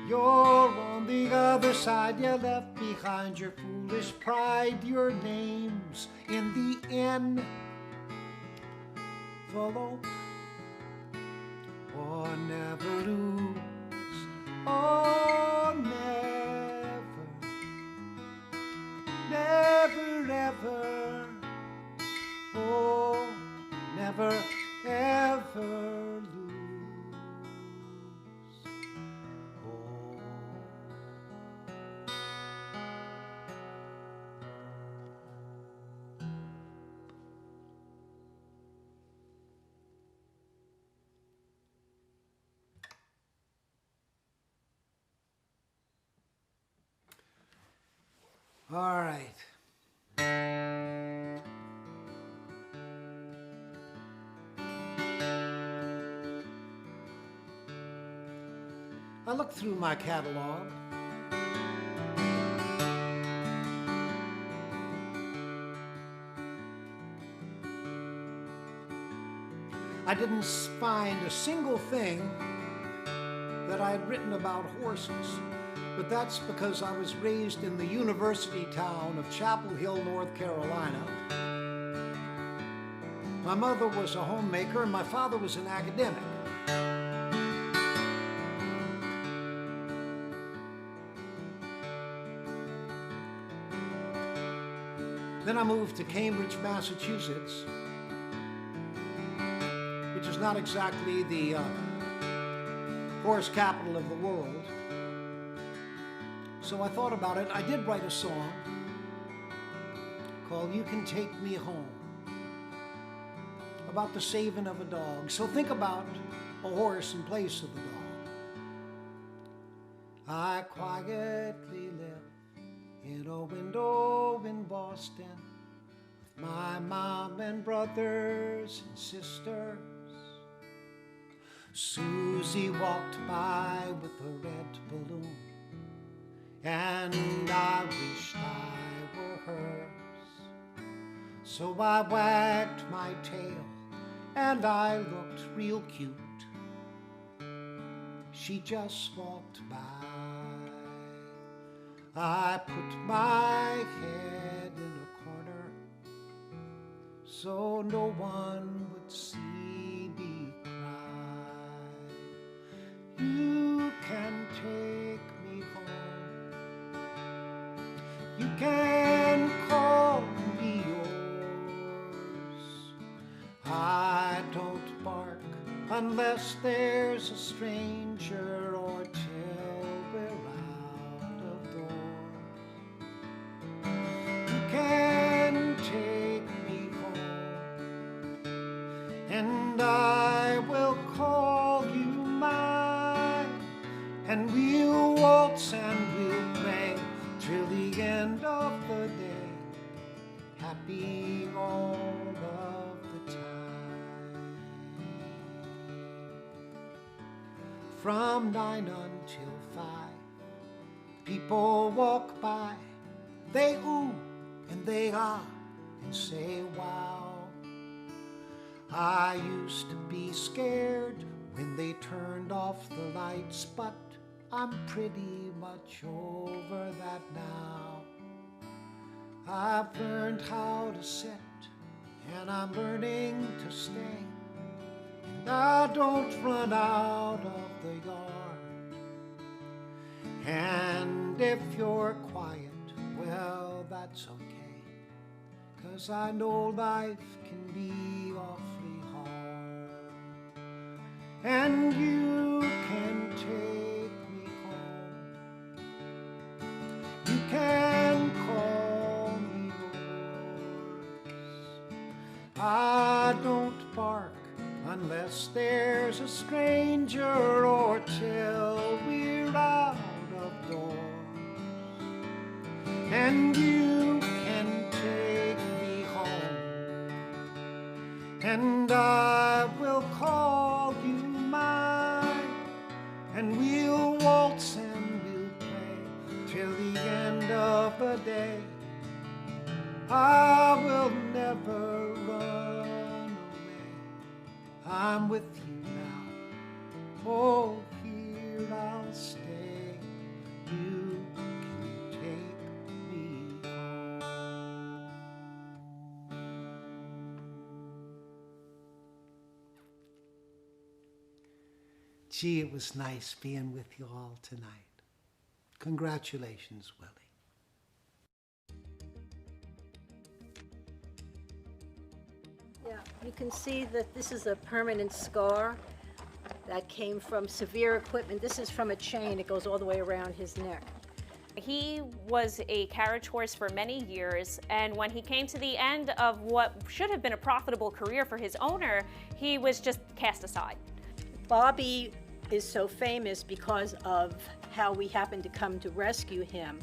You're on the other side. You left behind your foolish pride. Your name's in the envelope. Oh, never lose. Oh, never. Never ever. Oh, never ever lose. All right. I looked through my catalog. I didn't find a single thing that I'd written about horses. But that's because I was raised in the university town of Chapel Hill, North Carolina. My mother was a homemaker and my father was an academic. Then I moved to Cambridge, Massachusetts, which is not exactly the horse capital of the world. So I thought about it. I did write a song called You Can Take Me Home, about the saving of a dog. So think about a horse in place of the dog. I quietly live in a window in Boston with my mom and brothers and sisters. Susie walked by with a red balloon, and I wished I were hers. So I wagged my tail and I looked real cute. She just walked by. I put my head in a corner so no one would see me cry. You can take me home. You can call me yours. I don't bark unless there's a stranger or till we're out of doors. You can take me home, and I will call you mine, and we'll waltz and we'll play till the end of the day, happy all of the time. From 9 until 5, people walk by, they ooh and they ah and say wow. I used to be scared when they turned off the lights, but I'm pretty much over that now. I've learned how to sit, and I'm learning to stay, and I don't run out of the yard. And if you're quiet, well, that's okay, 'cause I know life can be awfully hard. And you can take me home. You can call me yours. I don't bark unless there's a stranger or till we're out of doors. And you can take me home, and I will call you mine, and we'll waltz and we'll play till the end of the day. I will never run away. I'm with you now. Oh, here I'll stay. You can take me home. Gee, it was nice being with you all tonight. Congratulations, Willie. Yeah, you can see that this is a permanent scar that came from severe equipment. This is from a chain. It goes all the way around his neck. He was a carriage horse for many years, and when he came to the end of what should have been a profitable career for his owner, he was just cast aside. Bobby is so famous because of how we happened to come to rescue him.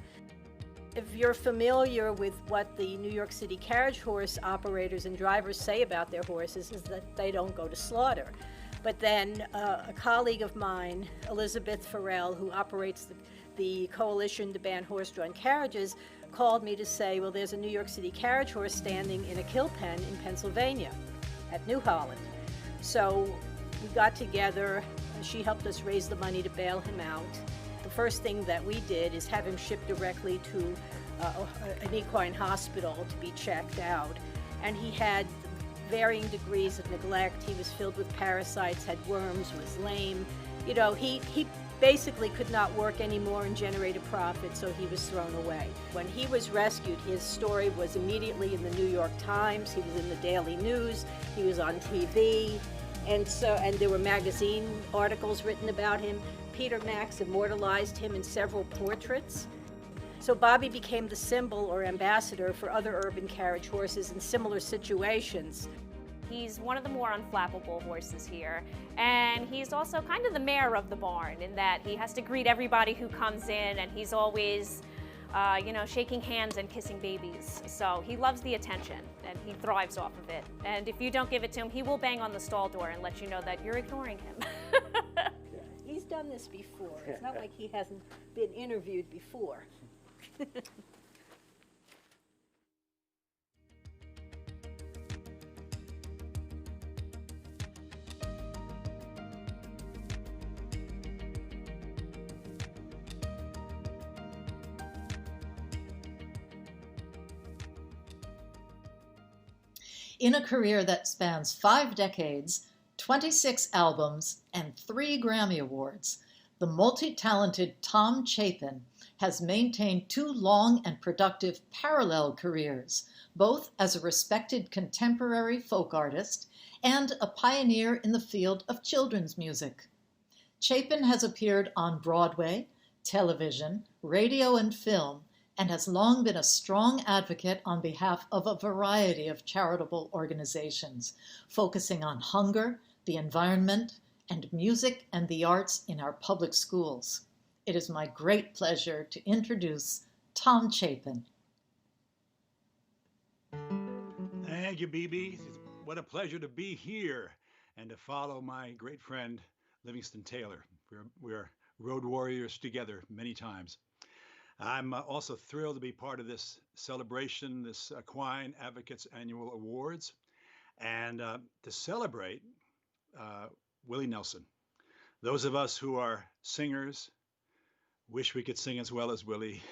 If you're familiar with what the New York City carriage horse operators and drivers say about their horses, is that they don't go to slaughter. But then a colleague of mine, Elizabeth Farrell, who operates the Coalition to Ban Horse-Drawn Carriages, called me to say, well, there's a New York City carriage horse standing in a kill pen in Pennsylvania at New Holland. So we got together, and she helped us raise the money to bail him out. The first thing that we did is have him shipped directly to an equine hospital to be checked out. And he had varying degrees of neglect. He was filled with parasites, had worms, was lame. You know, he basically could not work anymore and generate a profit, so he was thrown away. When he was rescued, his story was immediately in the New York Times. He was in the Daily News. He was on TV. And there were magazine articles written about him. Peter Max immortalized him in several portraits. So Bobby became the symbol or ambassador for other urban carriage horses in similar situations. He's one of the more unflappable horses here, and he's also kind of the mayor of the barn in that he has to greet everybody who comes in, and he's always, shaking hands and kissing babies. So he loves the attention, and he thrives off of it. And if you don't give it to him, he will bang on the stall door and let you know that you're ignoring him. done this before. It's not like he hasn't been interviewed before. In a career that spans 5 decades, 26 albums, and 3 Grammy Awards, the multi-talented Tom Chapin has maintained 2 long and productive parallel careers, both as a respected contemporary folk artist and a pioneer in the field of children's music. Chapin has appeared on Broadway, television, radio, and film, and has long been a strong advocate on behalf of a variety of charitable organizations, focusing on hunger, the environment, and music and the arts in our public schools. It is my great pleasure to introduce Tom Chapin. Thank you, BB. What a pleasure to be here and to follow my great friend, Livingston Taylor. We're road warriors together many times. I'm also thrilled to be part of this celebration, this Equine Advocates Annual Awards, and to celebrate Willie Nelson. Those of us who are singers wish we could sing as well as Willie,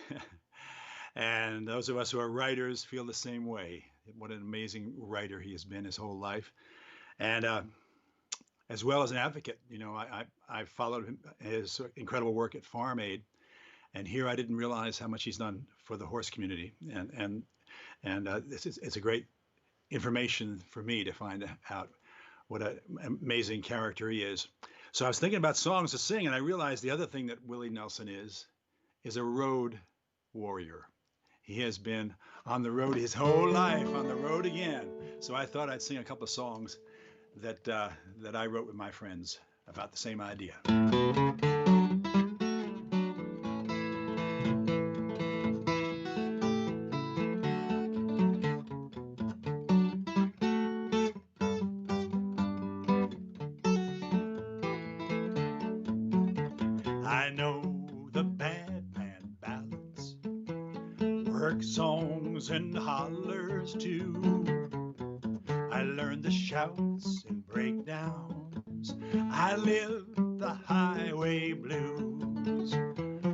and those of us who are writers feel the same way. What an amazing writer he has been his whole life, and as well as an advocate. You know, I followed his incredible work at Farm Aid. And here I didn't realize how much he's done for the horse community, and it's a great information for me to find out what an amazing character he is. So I was thinking about songs to sing, and I realized the other thing that Willie Nelson is a road warrior. He has been on the road his whole life, on the road again. So I thought I'd sing a couple of songs that I wrote with my friends about the same idea. I know the bad man ballads, work songs and hollers too. I learned the shouts and breakdowns. I lived the highway blues.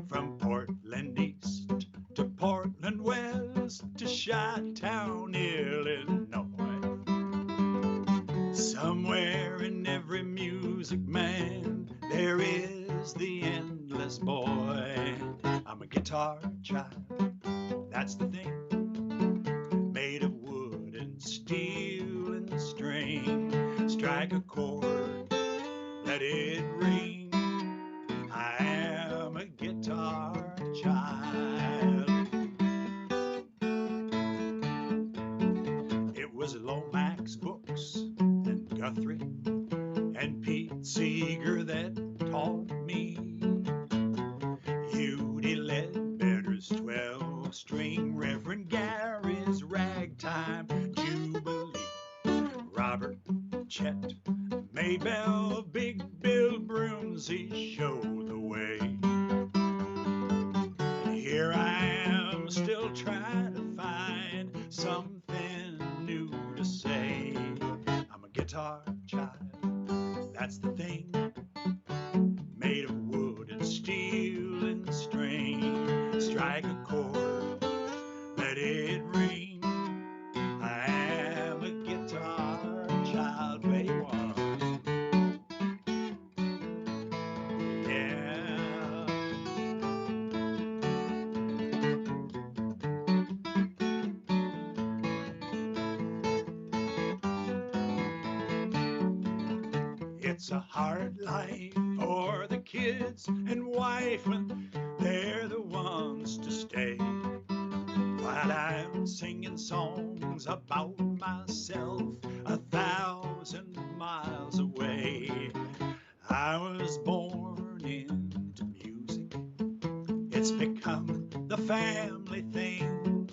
From Portland East to Portland West to Chi-Town, Illinois. Somewhere in every music man there is the endless boy. I'm a guitar child, that's the thing, made of wood and steel and string. Strike a chord, let it ring. I am a guitar child. It was Lomax Books and Guthrie and Pete Seeger that taught me. Hewdy Ledbetter's 12-string, Reverend Gary's Ragtime Jubilee, Robert Chet, Maybelle, Big Bill Broomsey showed the way. And here I am still trying to find something new to say. I'm a guitar child, that's the thing, made of wood and steel and string. Strike a chord, let it ring. I am a guitar child, play one. Yeah. It's a hard life for the kids and wife when they're the ones to stay. While I'm singing songs about myself 1,000 miles away. I was born into music. It's become the family thing.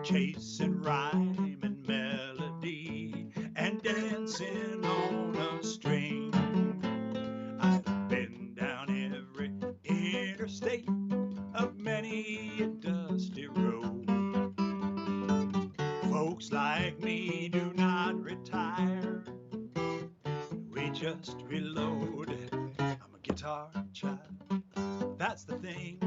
Chasing rhyme and melody and dancing on a string. I've state of many a dusty road. Folks like me do not retire, we just reload. I'm a guitar child, that's the thing,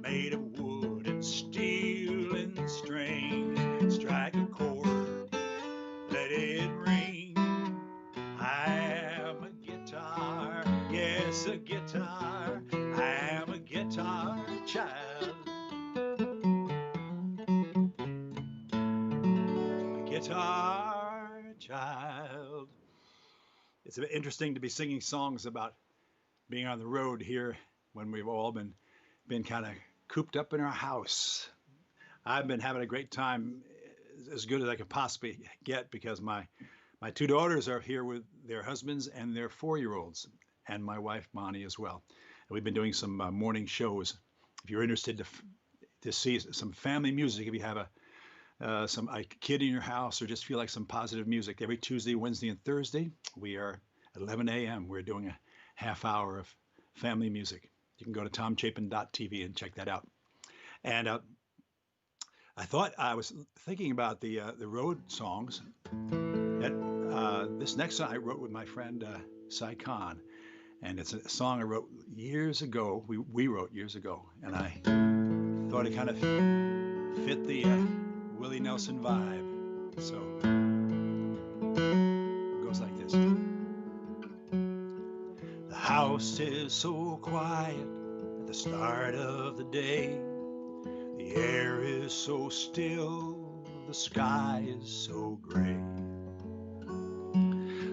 made of wood and steel and string. Strike a chord, let it ring. I am a guitar, yes, a guitar. I am a guitar child. A guitar child. It's interesting to be singing songs about being on the road here when we've all been kind of cooped up in our house. I've been having a great time, as good as I could possibly get, because my two daughters are here with their husbands and their 4-year-olds, and my wife Bonnie as well. And we've been doing some morning shows. If you're interested to see some family music, if you have a kid in your house or just feel like some positive music, every Tuesday, Wednesday, and Thursday, we are at 11 a.m. We're doing a half hour of family music. You can go to tomchapin.tv and check that out. And I was thinking about the road songs. And this next song I wrote with my friend Sai Khan, and it's a song I wrote years ago. We wrote years ago, and I thought it kind of fit the Willie Nelson vibe. So it goes like this. The house is so quiet at the start of the day. The air is so still, the sky is so gray.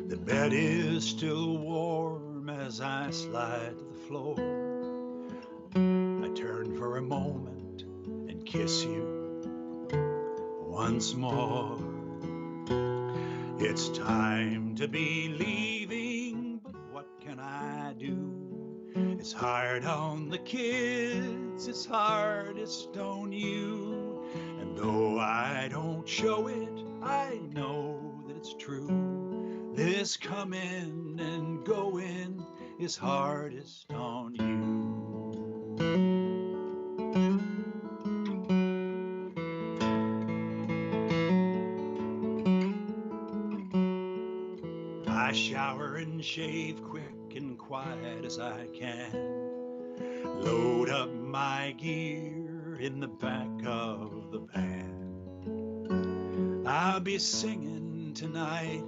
The bed is still warm as I slide to the floor. I turn for a moment and kiss you once more. It's time to be leaving, but what can I do? It's hard on the kids, it's hardest on you. And though I don't show it, I know that it's true. This coming and going is hardest on you. I shower and shave quick and quiet as I can. Load up my gear in the back of the van. I'll be singing tonight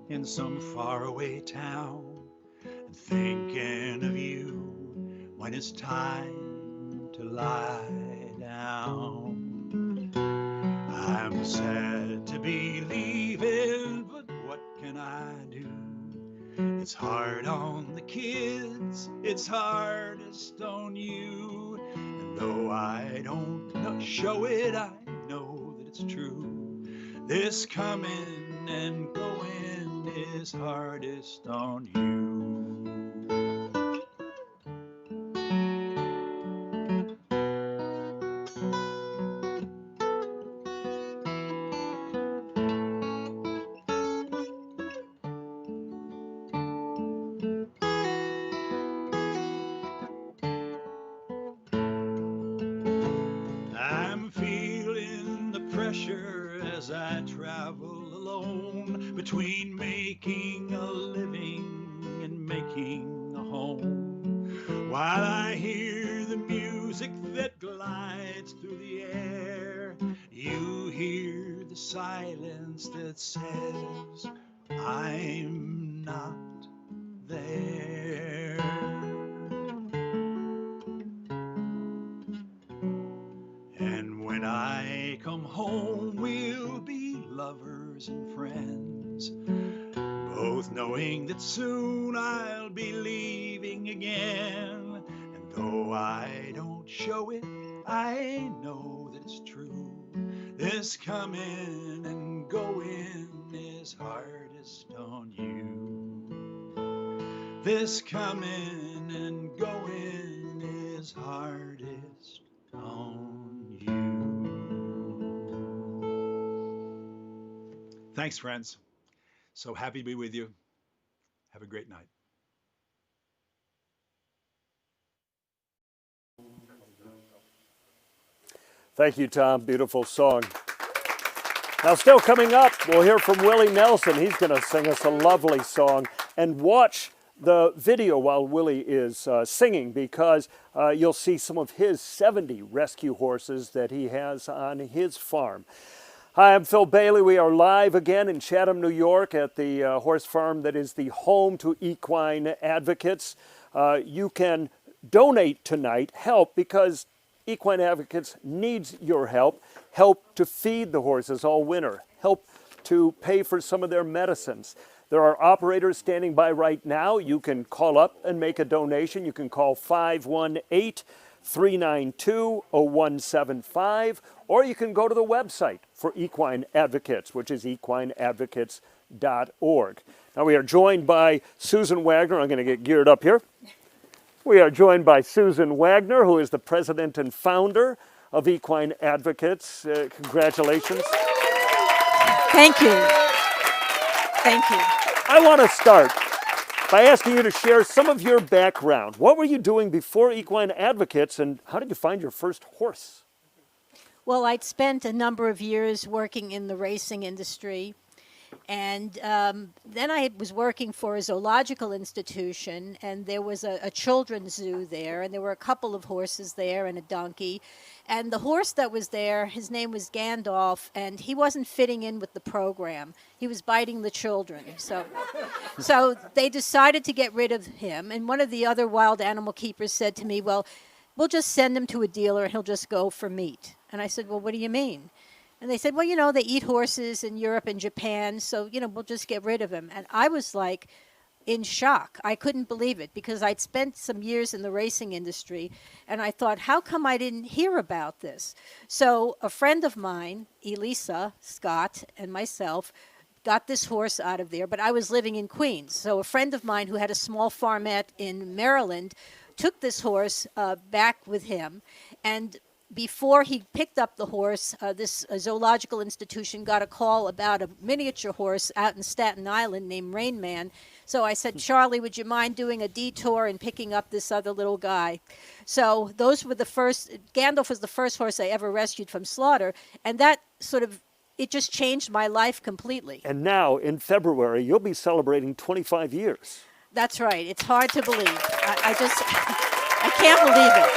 in some faraway town, and thinking of you when it's time to lie down. I'm sad to be leaving, but what can I do? It's hard on the kids, it's hardest on you. And though I don't show it, I know that it's true. This coming and going is hardest on you. I'm feeling the pressure as I travel alone between making a living and making a home. While I hear the music that glides through the air, you hear the silence that says, I'm not there. And when I come home, we'll be lovers and friends, both knowing that soon I'll be leaving again. And though I don't show it, I know that it's true. This coming and going is hardest on you. This coming and going is hardest on you. Thanks, friends. So happy to be with you. Have a great night. Thank you, Tom. Beautiful song. Now, still coming up, we'll hear from Willie Nelson. He's going to sing us a lovely song. And watch the video while Willie is singing, because you'll see some of his 70 rescue horses that he has on his farm. Hi, I'm Phil Bailey. We are live again in Chatham, New York at the horse farm that is the home to Equine Advocates. You can donate tonight, help, because Equine Advocates needs your help. Help to feed the horses all winter. Help to pay for some of their medicines. There are operators standing by right now. You can call up and make a donation. You can call 518-392-0175, or you can go to the website for Equine Advocates, which is equineadvocates.org. Now we are joined by Susan Wagner. I'm going to get geared up here. We are joined by Susan Wagner, who is the president and founder of Equine Advocates. Congratulations. Thank you. Thank you. I want to start by asking you to share some of your background. What were you doing before Equine Advocates, and how did you find your first horse? Well, I'd spent a number of years working in the racing industry. And then I was working for a zoological institution, and there was a children's zoo there, and there were a couple of horses there and a donkey. And the horse that was there, his name was Gandalf, and he wasn't fitting in with the program. He was biting the children. So they decided to get rid of him. And one of the other wild animal keepers said to me, well, we'll just send him to a dealer, and he'll just go for meat. And I said, well, what do you mean? And they said, well, you know, they eat horses in Europe and Japan, so, you know, we'll just get rid of him. And I was like in shock. I couldn't believe it, because I'd spent some years in the racing industry, and I thought, how come I didn't hear about this? So a friend of mine, Elisa Scott, and myself got this horse out of there, but I was living in Queens. So a friend of mine who had a small farmette in Maryland took this horse back with him, and before he picked up the horse, this zoological institution got a call about a miniature horse out in Staten Island named Rain Man. So I said, Charlie, would you mind doing a detour and picking up this other little guy? So those were the first, Gandalf was the first horse I ever rescued from slaughter. And that sort of, it just changed my life completely. And now, in February, you'll be celebrating 25 years. That's right. It's hard to believe. I can't believe it.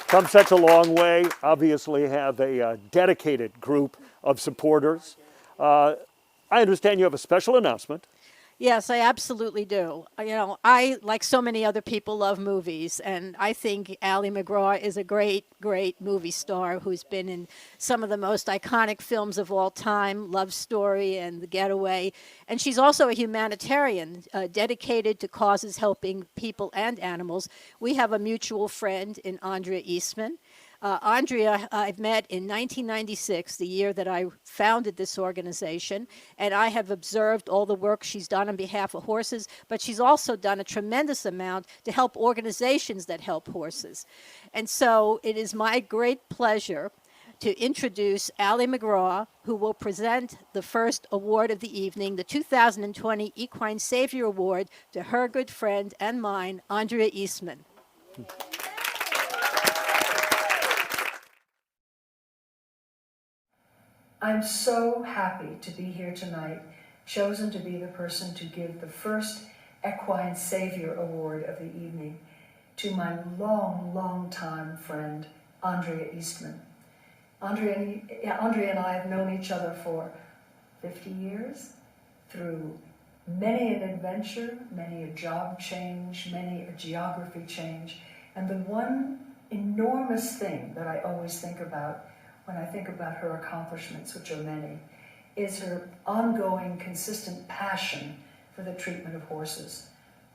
Come such a long way. Obviously have a dedicated group of supporters. I understand you have a special announcement. Yes, I absolutely do. You know, I, like so many other people, love movies, and I think Ali MacGraw is a great, great movie star who's been in some of the most iconic films of all time, Love Story and The Getaway. And she's also a humanitarian, dedicated to causes helping people and animals. We have a mutual friend in Andrea Eastman. Andrea, I've met in 1996, the year that I founded this organization, and I have observed all the work she's done on behalf of horses, but she's also done a tremendous amount to help organizations that help horses. And so it is my great pleasure to introduce Ali MacGraw, who will present the first award of the evening, the 2020 Equine Savior Award, to her good friend and mine, Andrea Eastman. I'm so happy to be here tonight, chosen to be the person to give the first Equine Savior Award of the evening to my long time friend, Andrea Eastman. Andrea and I have known each other for 50 years, through many an adventure, many a job change, many a geography change, and the one enormous thing that I always think about when I think about her accomplishments, which are many, is her ongoing, consistent passion for the treatment of horses.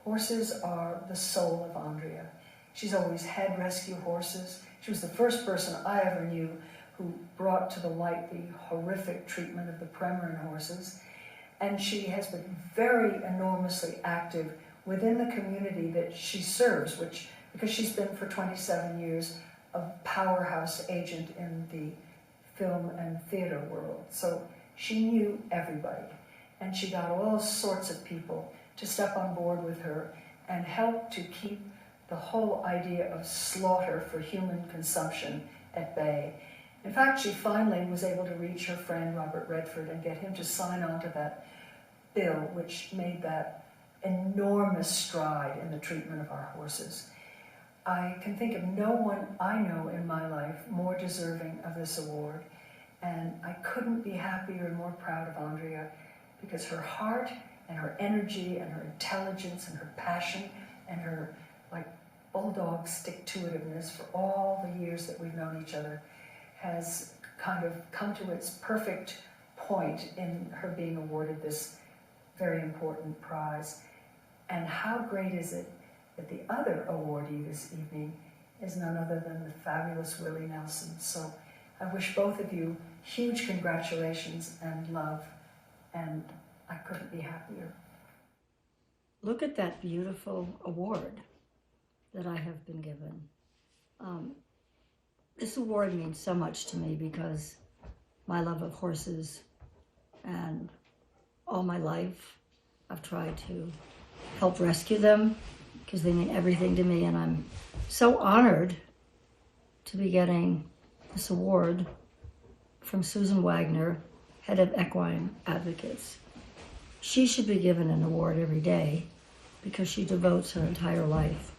Horses are the soul of Andrea. She's always had rescue horses. She was the first person I ever knew who brought to the light the horrific treatment of the Premarin horses. And she has been very enormously active within the community that she serves, which, because she's been for 27 years a powerhouse agent in the film and theater world. So she knew everybody, and she got all sorts of people to step on board with her and help to keep the whole idea of slaughter for human consumption at bay. In fact, she finally was able to reach her friend Robert Redford and get him to sign on to that bill, which made that enormous stride in the treatment of our horses. I can think of no one I know in my life more deserving of this award, and I couldn't be happier and more proud of Andrea, because her heart and her energy and her intelligence and her passion and her like bulldog stick-to-itiveness for all the years that we've known each other has kind of come to its perfect point in her being awarded this very important prize. And how great is it that the other awardee this evening is none other than the fabulous Willie Nelson. So I wish both of you huge congratulations and love, and I couldn't be happier. Look at that beautiful award that I have been given. This award means so much to me because my love of horses, and all my life I've tried to help rescue them because they mean everything to me, and I'm so honored to be getting this award from Susan Wagner, head of Equine Advocates. She should be given an award every day because she devotes her entire life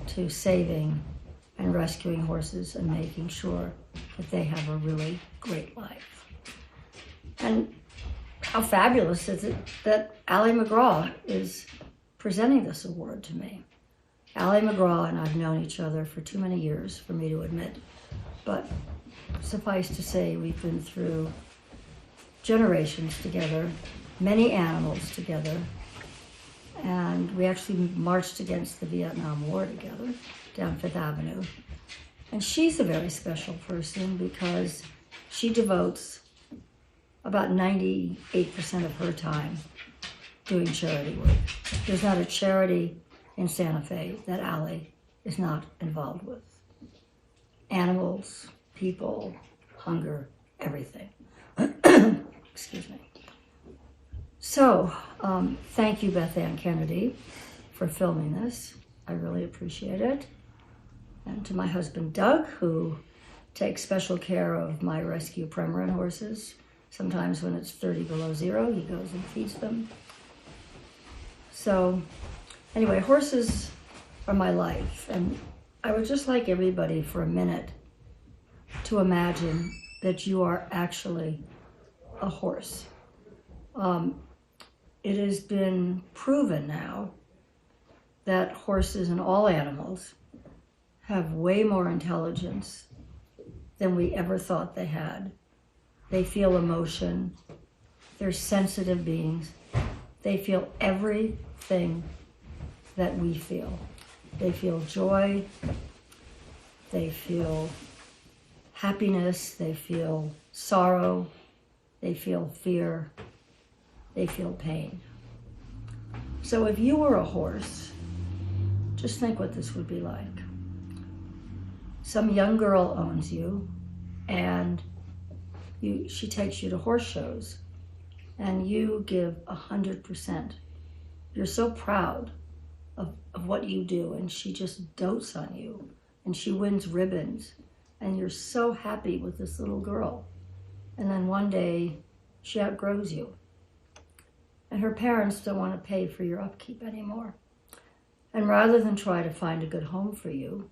to saving and rescuing horses and making sure that they have a really great life. And how fabulous is it that Allie McGraw is presenting this award to me. Allie McGraw and I've known each other for too many years for me to admit, but suffice to say we've been through generations together, many animals together, and we actually marched against the Vietnam War together down Fifth Avenue. And she's a very special person because she devotes about 98% of her time doing charity work. There's not a charity in Santa Fe that Allie is not involved with. Animals, people, hunger, everything. Excuse me. So, thank you, Beth Ann Kennedy, for filming this. I really appreciate it. And to my husband, Doug, who takes special care of my rescue Premarin horses. Sometimes when it's 30 below zero, he goes and feeds them. So, anyway, horses are my life. And I would just like everybody for a minute to imagine that you are actually a horse. It has been proven now that horses and all animals have way more intelligence than we ever thought they had. They feel emotion. They're sensitive beings. They feel everything that we feel. They feel joy. They feel happiness. They feel sorrow. They feel fear. They feel pain. So if you were a horse, just think what this would be like. Some young girl owns you, and she takes you to horse shows, and you give 100%. You're so proud of what you do, and she just dotes on you, and she wins ribbons, and you're so happy with this little girl. And then one day, she outgrows you, and her parents don't want to pay for your upkeep anymore. And rather than try to find a good home for you,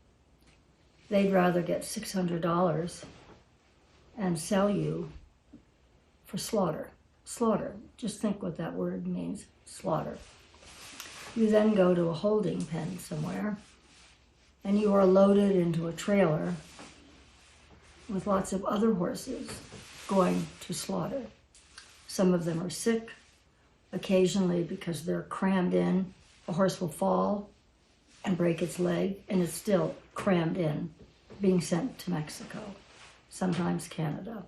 they'd rather get $600 and sell you for slaughter. Slaughter. Just think what that word means, slaughter. You then go to a holding pen somewhere, and you are loaded into a trailer with lots of other horses going to slaughter. Some of them are sick. Occasionally, because they're crammed in, a horse will fall and break its leg, and it's still crammed in, being sent to Mexico, sometimes Canada.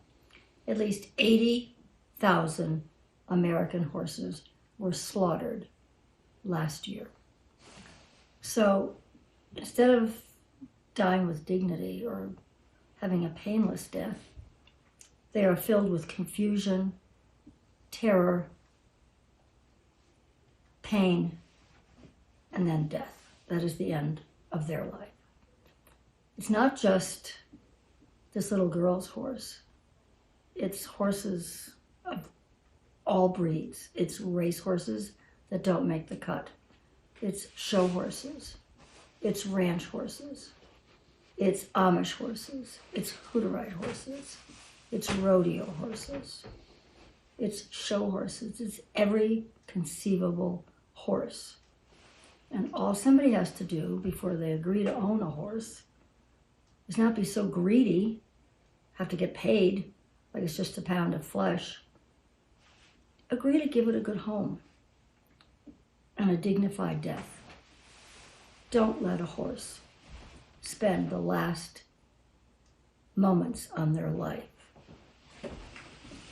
At least 80,000 American horses were slaughtered last year. So instead of dying with dignity or having a painless death, they are filled with confusion, terror, pain, and then death. That is the end of their life. It's not just this little girl's horse. It's horses of all breeds. It's race horses that don't make the cut. It's show horses. It's ranch horses. It's Amish horses. It's Hooterite horses. It's rodeo horses. It's show horses. It's every conceivable horse. And all somebody has to do before they agree to own a horse is not be so greedy, have to get paid like it's just a pound of flesh. Agree to give it a good home and a dignified death. Don't let a horse spend the last moments on their life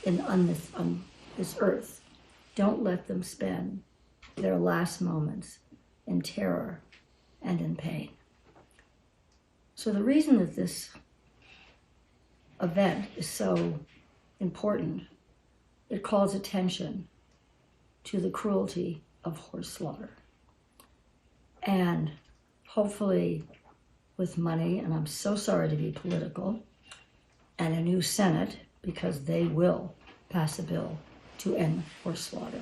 on this earth. Don't let them spend their last moments in terror and in pain. So the reason that this event is so important, it calls attention to the cruelty of horse slaughter. And hopefully with money, and I'm so sorry to be political, and a new Senate, because they will pass a bill to end horse slaughter.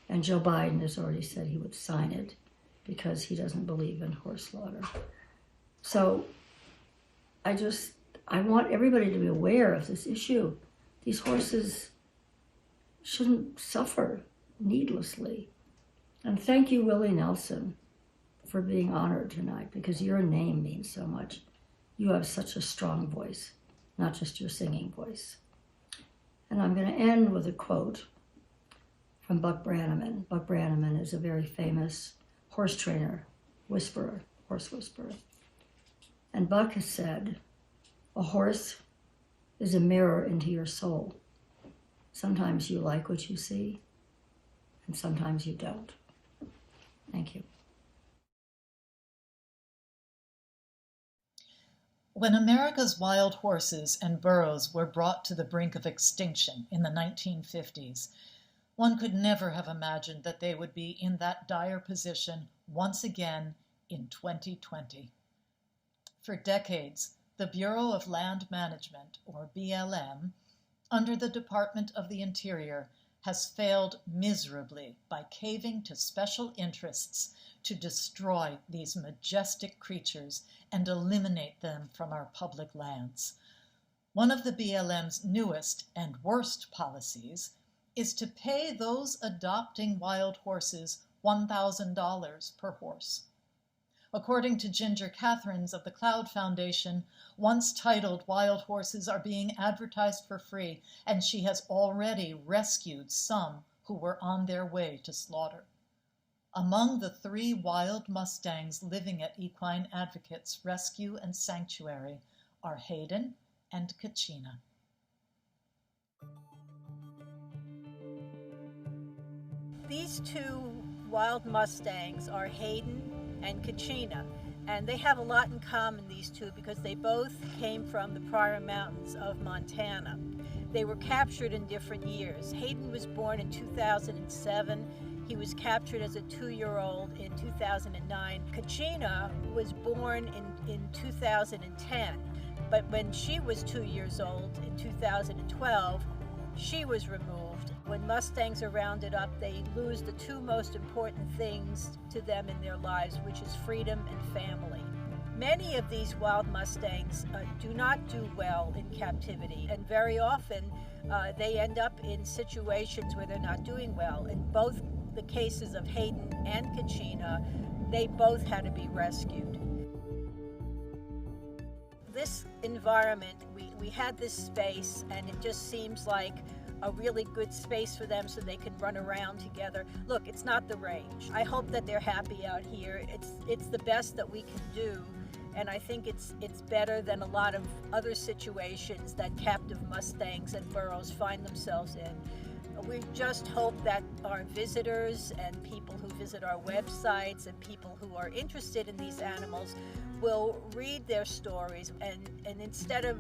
And Joe Biden has already said he would sign it because he doesn't believe in horse slaughter. So I want everybody to be aware of this issue. These horses shouldn't suffer needlessly. And thank you, Willie Nelson, for being honored tonight, because your name means so much. You have such a strong voice, not just your singing voice. And I'm going to end with a quote from Buck Brannaman. Buck Brannaman is a very famous horse trainer, whisperer, horse whisperer. And Buck has said, a horse is a mirror into your soul. Sometimes you like what you see, and sometimes you don't. Thank you. When America's wild horses and burros were brought to the brink of extinction in the 1950s, one could never have imagined that they would be in that dire position once again in 2020. For decades, the Bureau of Land Management, or BLM, under the Department of the Interior, has failed miserably by caving to special interests to destroy these majestic creatures and eliminate them from our public lands. One of the BLM's newest and worst policies is to pay those adopting wild horses $1,000 per horse. According to Ginger Catherines of the Cloud Foundation, once titled wild horses are being advertised for free, and she has already rescued some who were on their way to slaughter. Among the 3 wild Mustangs living at Equine Advocates Rescue and Sanctuary are Hayden and Kachina. These 2 wild Mustangs are Hayden and Kachina, and they have a lot in common, these 2, because they both came from the Prairie Mountains of Montana. They were captured in different years. Hayden was born in 2007. He was captured as a 2-year-old in 2009. Kachina was born in 2010, but when she was 2 years old in 2012, she was removed. When Mustangs are rounded up, they lose the 2 most important things to them in their lives, which is freedom and family. Many of these wild Mustangs do not do well in captivity, and very often they end up in situations where they're not doing well. In both the cases of Hayden and Kachina, they both had to be rescued. This environment, we had this space, and it just seems like a really good space for them so they can run around together. Look, it's not the range. I hope that they're happy out here. It's the best that we can do, and I think it's better than a lot of other situations that captive Mustangs and burros find themselves in. We just hope that our visitors and people who visit our websites and people who are interested in these animals will read their stories, and instead of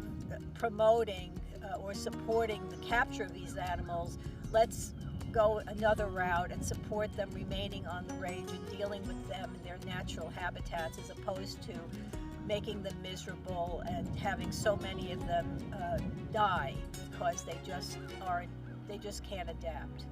promoting or supporting the capture of these animals, let's go another route and support them remaining on the range and dealing with them in their natural habitats, as opposed to making them miserable and having so many of them die because they just can't adapt.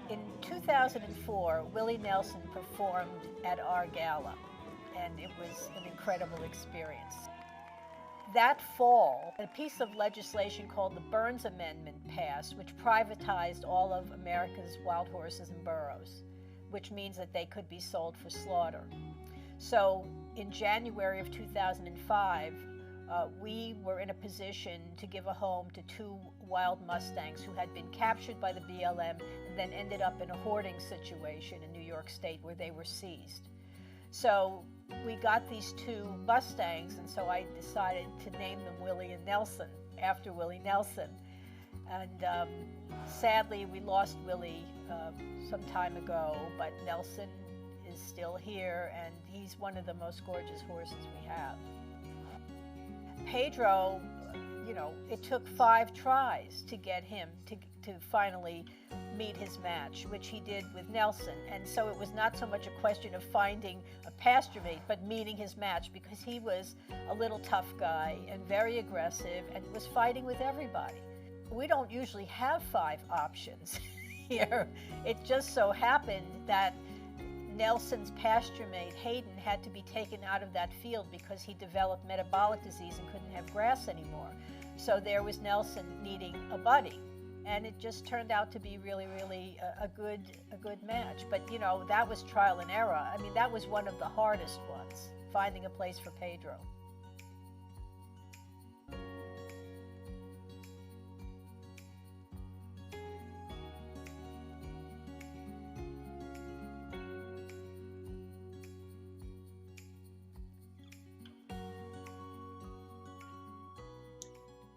In 2004, Willie Nelson performed at our Gala, and it was an incredible experience. That fall, a piece of legislation called the Burns Amendment passed, which privatized all of America's wild horses and burros, which means that they could be sold for slaughter. So in January of 2005, we were in a position to give a home to 2 wild Mustangs who had been captured by the BLM and then ended up in a hoarding situation in New York State where they were seized. So we got these 2 Mustangs, and so I decided to name them Willie and Nelson, after Willie Nelson. And sadly, we lost Willie some time ago, but Nelson is still here, and he's one of the most gorgeous horses we have. Pedro, you know, it took 5 tries to get him to finally meet his match, which he did with Nelson. And so it was not so much a question of finding a pasture mate, but meeting his match, because he was a little tough guy and very aggressive and was fighting with everybody. We don't usually have 5 options here. It just so happened that Nelson's pasture mate, Hayden, had to be taken out of that field because he developed metabolic disease and couldn't have grass anymore. So there was Nelson needing a buddy. And it just turned out to be really, really a good match. But, you know, that was trial and error. I mean, that was one of the hardest ones, finding a place for Pedro.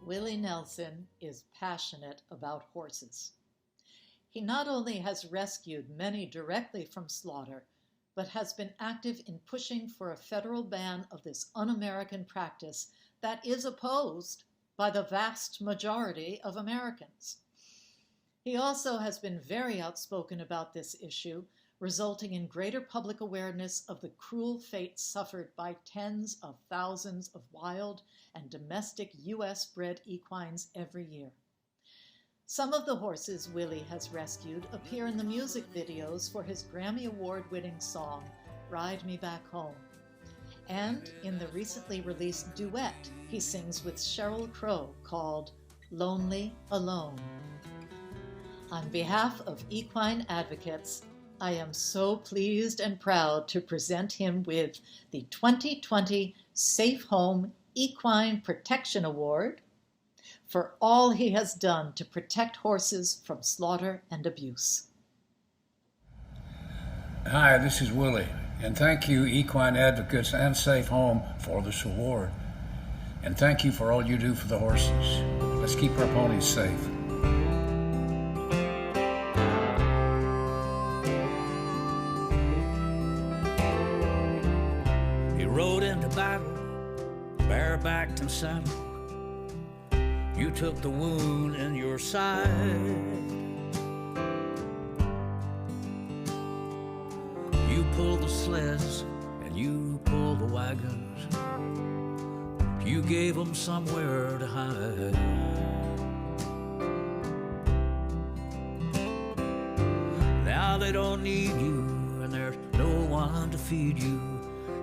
Willie Nelson is passionate about horses. He not only has rescued many directly from slaughter, but has been active in pushing for a federal ban of this un-American practice that is opposed by the vast majority of Americans. He also has been very outspoken about this issue, resulting in greater public awareness of the cruel fate suffered by tens of thousands of wild and domestic U.S.-bred equines every year. Some of the horses Willie has rescued appear in the music videos for his Grammy Award-winning song, Ride Me Back Home, and in the recently released duet he sings with Sheryl Crow called Lonely Alone. On behalf of Equine Advocates, I am so pleased and proud to present him with the 2020 Safe Home Equine Protection Award for all he has done to protect horses from slaughter and abuse. Hi, this is Willie, and thank you Equine Advocates and Safe Home for this award. And thank you for all you do for the horses. Let's keep our ponies safe. Rode into battle, barebacked and saddled. You took the wound in your side. You pulled the sleds and you pulled the wagons. You gave them somewhere to hide. Now they don't need you and there's no one to feed you.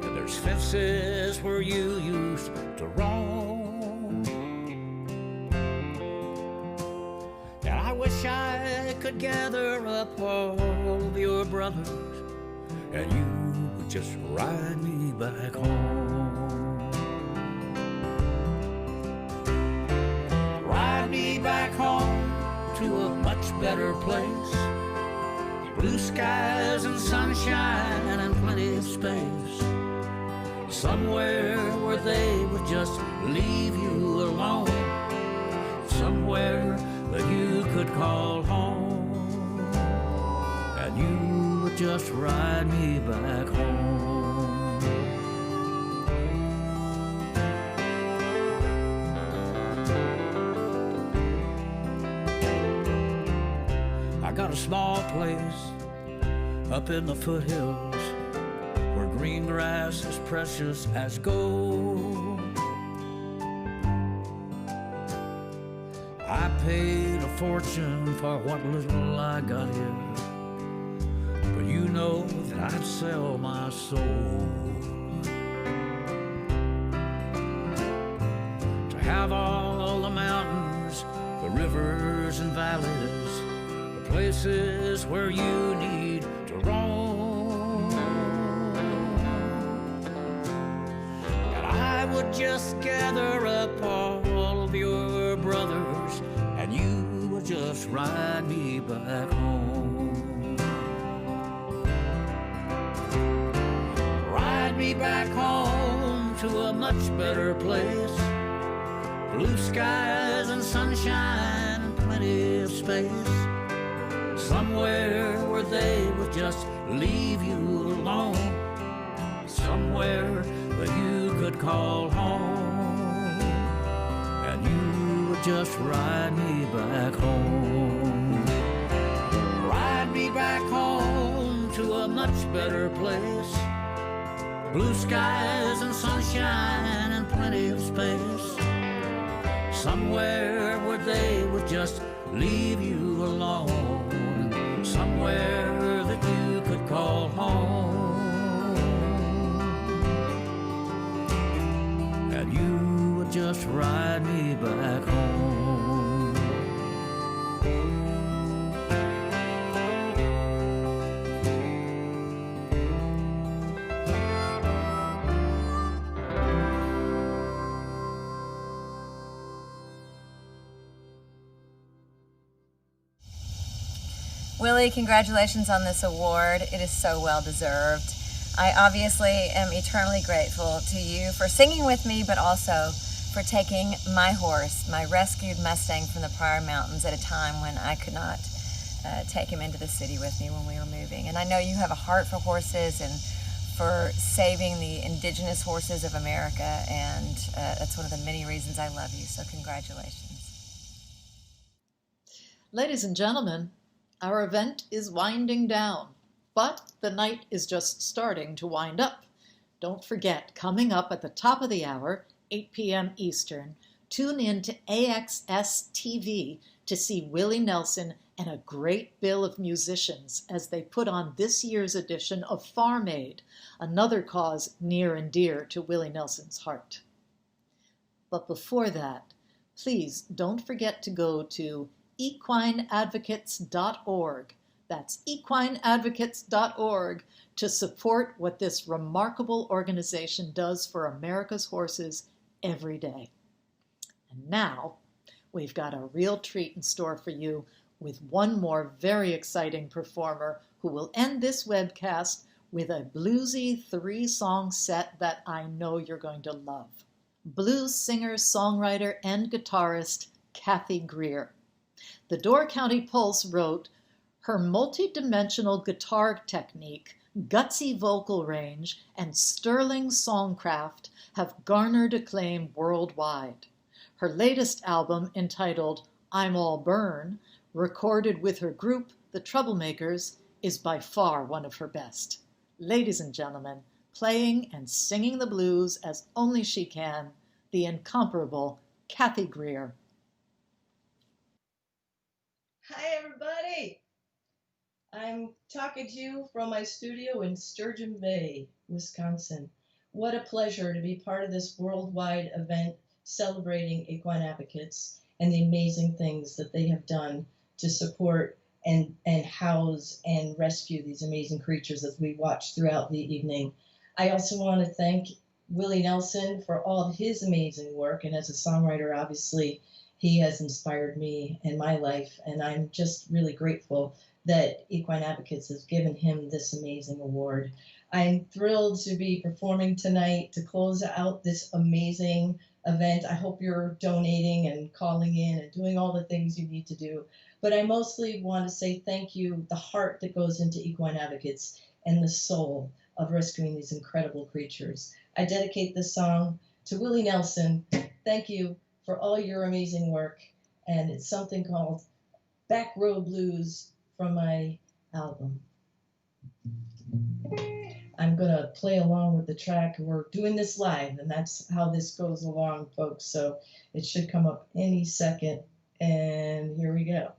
And there's fences where you used to roam. And I wish I could gather up all of your brothers and you would just ride me back home. Ride me back home to a much better place. Blue skies and sunshine and plenty of space. somewhere where they would just leave you alone, somewhere that you could call home, and you would just ride me back home. I got a small place up in the foothills where green grass is precious as gold. I paid a fortune for what little I got here, but you know that I'd sell my soul to have all the mountains, the rivers and valleys, the places where you need to roam. And I would just gather up all of your brothers, and you would just ride me back home. Ride me back home to a much better place, blue skies and sunshine and plenty of space, somewhere where they would just leave you alone, somewhere that you could call home, and you would just ride me back home. Ride me back home to a much better place, blue skies and sunshine and plenty of space, somewhere where they would just leave you alone, somewhere that you could call home, and you would just ride me back home. Willie, congratulations on this award. It is so well deserved. I obviously am eternally grateful to you for singing with me, but also for taking my horse, my rescued Mustang from the Prior Mountains at a time when I could not take him into the city with me when we were moving. And I know you have a heart for horses and for saving the indigenous horses of America, and that's one of the many reasons I love you, so congratulations. Ladies and gentlemen, our event is winding down, but the night is just starting to wind up. Don't forget, coming up at the top of the hour, 8 p.m. Eastern, tune in to AXS TV to see Willie Nelson and a great bill of musicians as they put on this year's edition of Farm Aid, another cause near and dear to Willie Nelson's heart. But before that, please don't forget to go to equineadvocates.org. That's equineadvocates.org to support what this remarkable organization does for America's horses every day. And now, we've got a real treat in store for you with one more very exciting performer who will end this webcast with a bluesy 3-song set that I know you're going to love. Blues singer, songwriter, and guitarist Kathy Greer. The Door County Pulse wrote, "Her multi-dimensional guitar technique, gutsy vocal range, and sterling songcraft have garnered acclaim worldwide. Her latest album, entitled I'm All Burn, recorded with her group, The Troublemakers, is by far one of her best. Ladies and gentlemen, playing and singing the blues as only she can, the incomparable Kathy Greer." Hi, everybody. I'm talking to you from my studio in Sturgeon Bay, Wisconsin. What a pleasure to be part of this worldwide event celebrating equine advocates and the amazing things that they have done to support and house and rescue these amazing creatures as we watch throughout the evening. I also want to thank Willie Nelson for all of his amazing work, and as a songwriter, obviously, he has inspired me in my life, and I'm just really grateful that Equine Advocates has given him this amazing award. I'm thrilled to be performing tonight to close out this amazing event. I hope you're donating and calling in and doing all the things you need to do. But I mostly want to say thank you, the heart that goes into Equine Advocates and the soul of rescuing these incredible creatures. I dedicate this song to Willie Nelson. Thank you for all your amazing work. And it's something called Back Row Blues from my album. I'm going to play along with the track. We're doing this live, and that's how this goes along, folks. So it should come up any second. And here we go.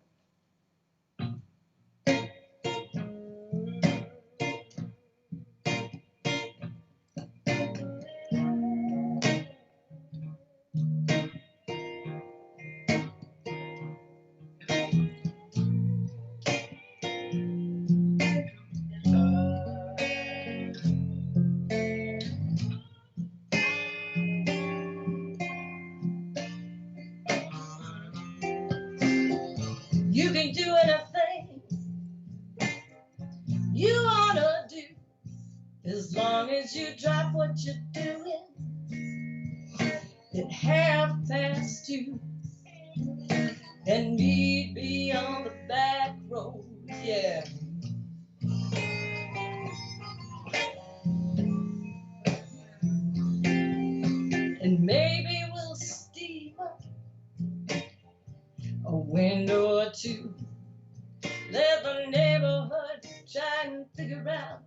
You can do anything you want to do, as long as you drop what you're doing at 2:30 and meet me on the back road, yeah. And maybe we'll steam up a window or two, let the neighborhood try and figure out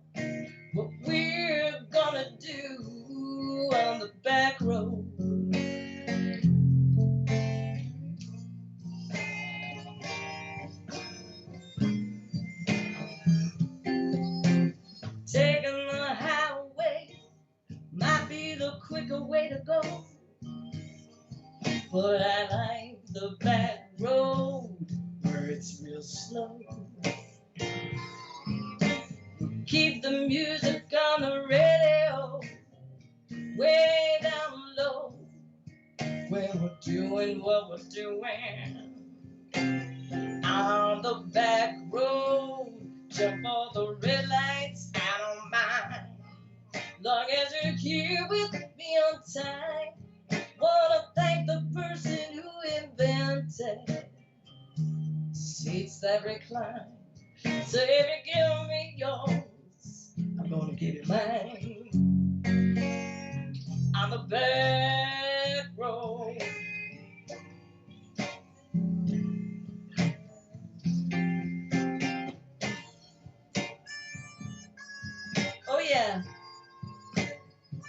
what we're gonna do on the back road. Taking the highway might be the quicker way to go, but I like the back road where it's real slow. Keep the music on the radio way down low when we're doing what we're doing on the back road. Jump all the red lights, I don't mind, long as you're here with me on time. Wanna thank the person who invented seats that recline. So if you give me yours, I'm gonna give you mine on the back road. Oh yeah.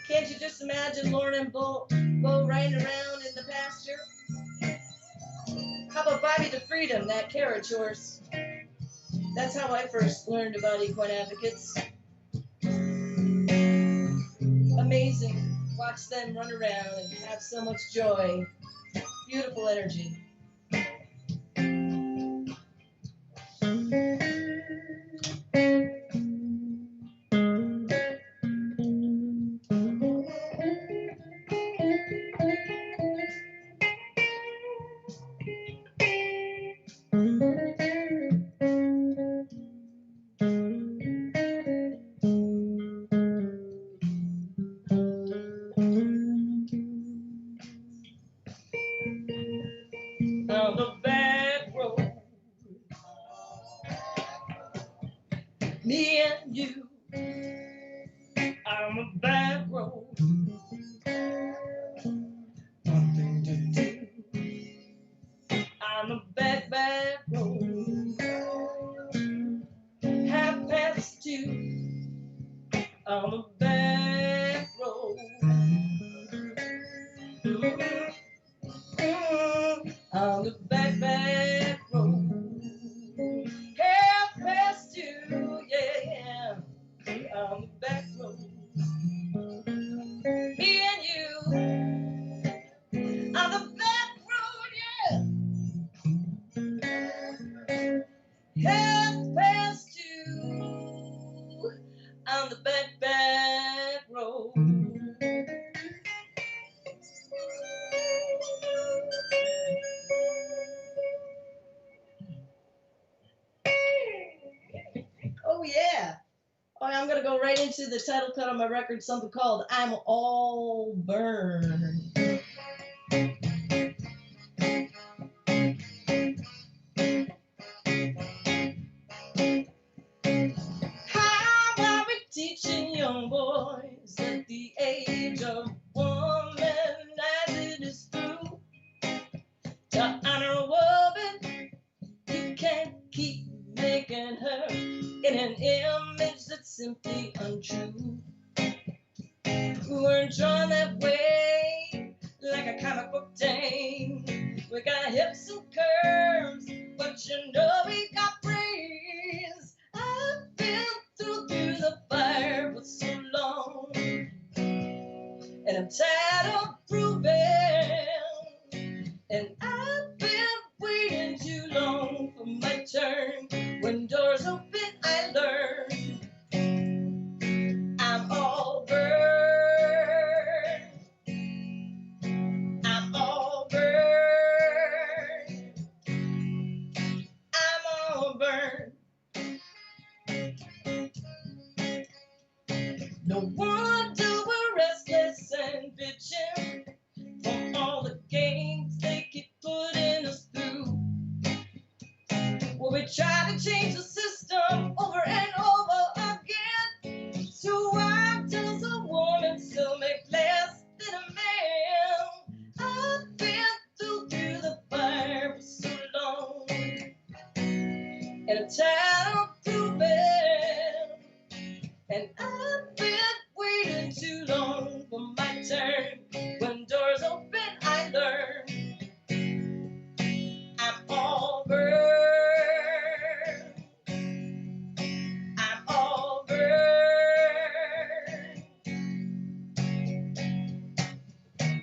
Can't you just imagine Lauren and Bo riding around in the pasture? How about Bobby the Freedom, that carriage horse? That's how I first learned about Equine Advocates. Amazing. Watch them run around and have so much joy. Beautiful energy. On the back road, me and you on the back road. One thing to do on the back road. 2:30 on the back road. On the back road. 2:30, yeah, on the back road. Me and you on the back road, yeah. 2:30 on the back road. Oh yeah. Oh, I'm going to go right into the title cut on my record, something called I'm All Burned. How are we teaching young boys at the age of woman as it is through to honor a woman? You can't keep making her in an image that's simply untrue. We weren't drawn that way like a comic book dame. We got hips and curves, but you know we got brains. I've been through the fire for so long, and I'm tired of proving. And I've been waiting too long for my turn. When doors open, I learn I'm all burned. I'm all burned. I'm all burned. No wonder we're restless and bitching from all the games they keep putting us through. Well, we try to change the system over and over again. So why does a woman still make less than a man? I've been through the fire for so long, and I'm tired of proving. And I've been waiting too long for my turn. When doors open, I learn I'm all burned. I'm all burned.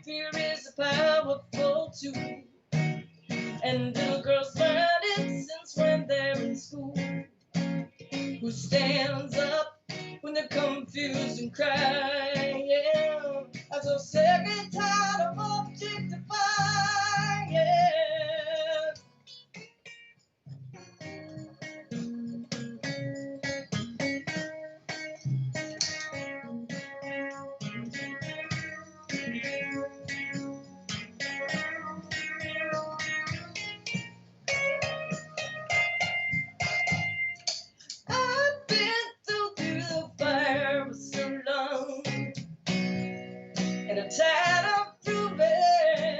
Fear is a powerful tool, and little girls learn it since when they're in school. Who stands up when they're confused and crying? I'm so sick and tired of objectifying. I've been through the fire for so long, and I'm tired of proving.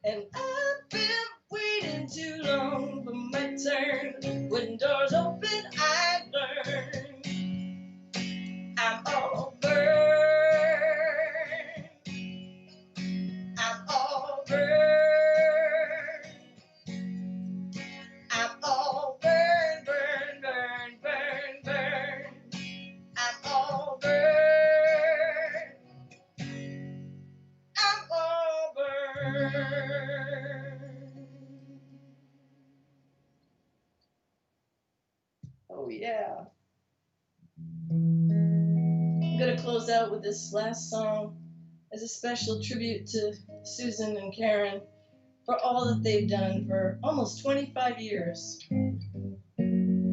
And I've been waiting too long for my turn. When doors open, I learn I'm all burned. I'm all burned. I'm all burned, burned, burned, burned, burned. I'm all burned. I'm all burned. Oh yeah. I'm gonna close out with this last song as a special tribute to Susan and Karen for all that they've done for almost 25 years.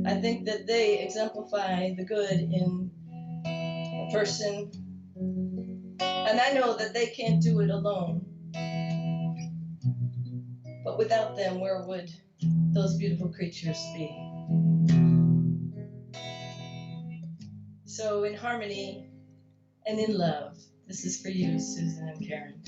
I think that they exemplify the good in a person, and I know that they can't do it alone. But without them, where would those beautiful creatures be? So in harmony and in love, this is for you, Susan and Karen.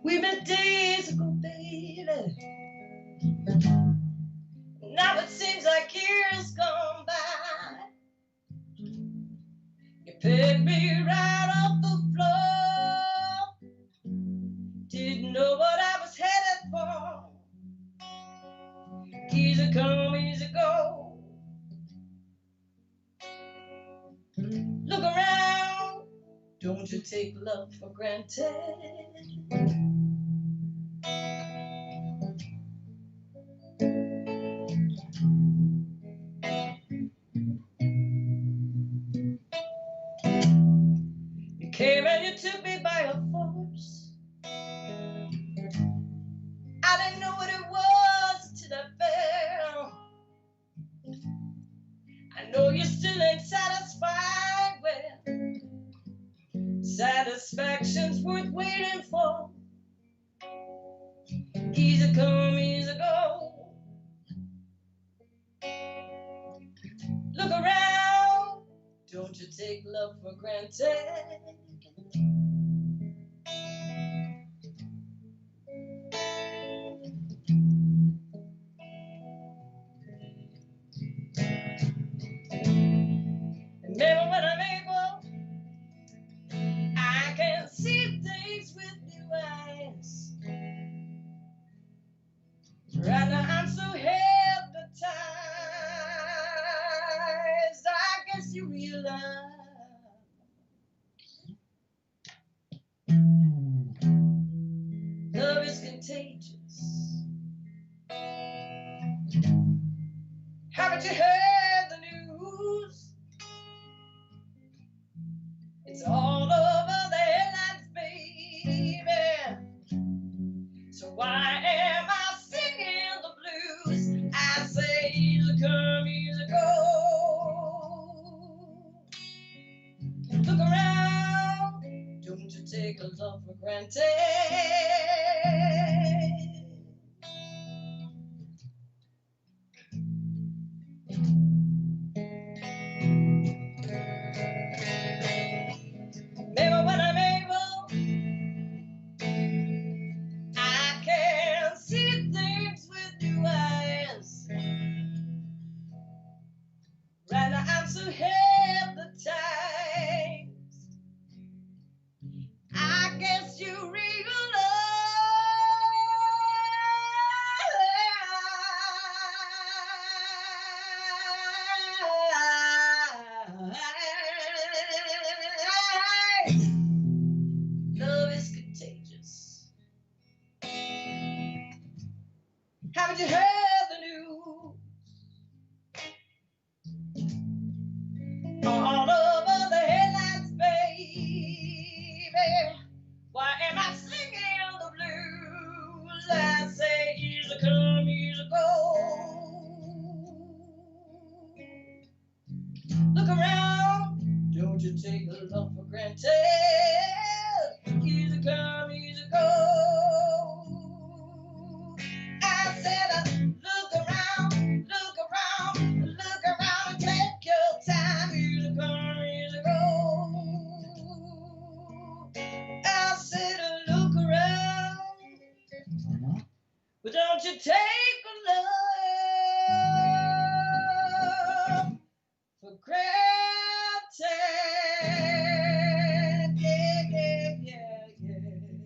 We met days ago, baby. Now it seems like years gone by. You picked me right off the floor. Didn't know what I was headed for. Easy come, easy go. Don't you take love for granted. You came and you took me by a force. I didn't know what it was till I fell. I know you still ain't satisfied. Well, satisfaction's worth waiting for. Easy come, easy go. Look around. Don't you take love for granted. And maybe when I'm able, I can see things with new eyes. Right now I'm so hypnotized. I guess you realize love is contagious. Haven't you heard the news? It's all over the headlines, baby. So why am I singing the blues? I say easy come, easy go. Look around, don't you take a love for granted. Maybe when I'm able, I can see things with new eyes. Right now I'm so hypnotized. I guess you realize love is contagious. Haven't you heard the news? All over the headlines, baby. Why am I singing the blues? I say easy come, easy go. Look around, don't you take the love for granted. Easy come, easy go. I said look around, look around, look around and take your time. Easy come, easy go. I said look around, but don't you take love for granted. Yeah, yeah, yeah, yeah.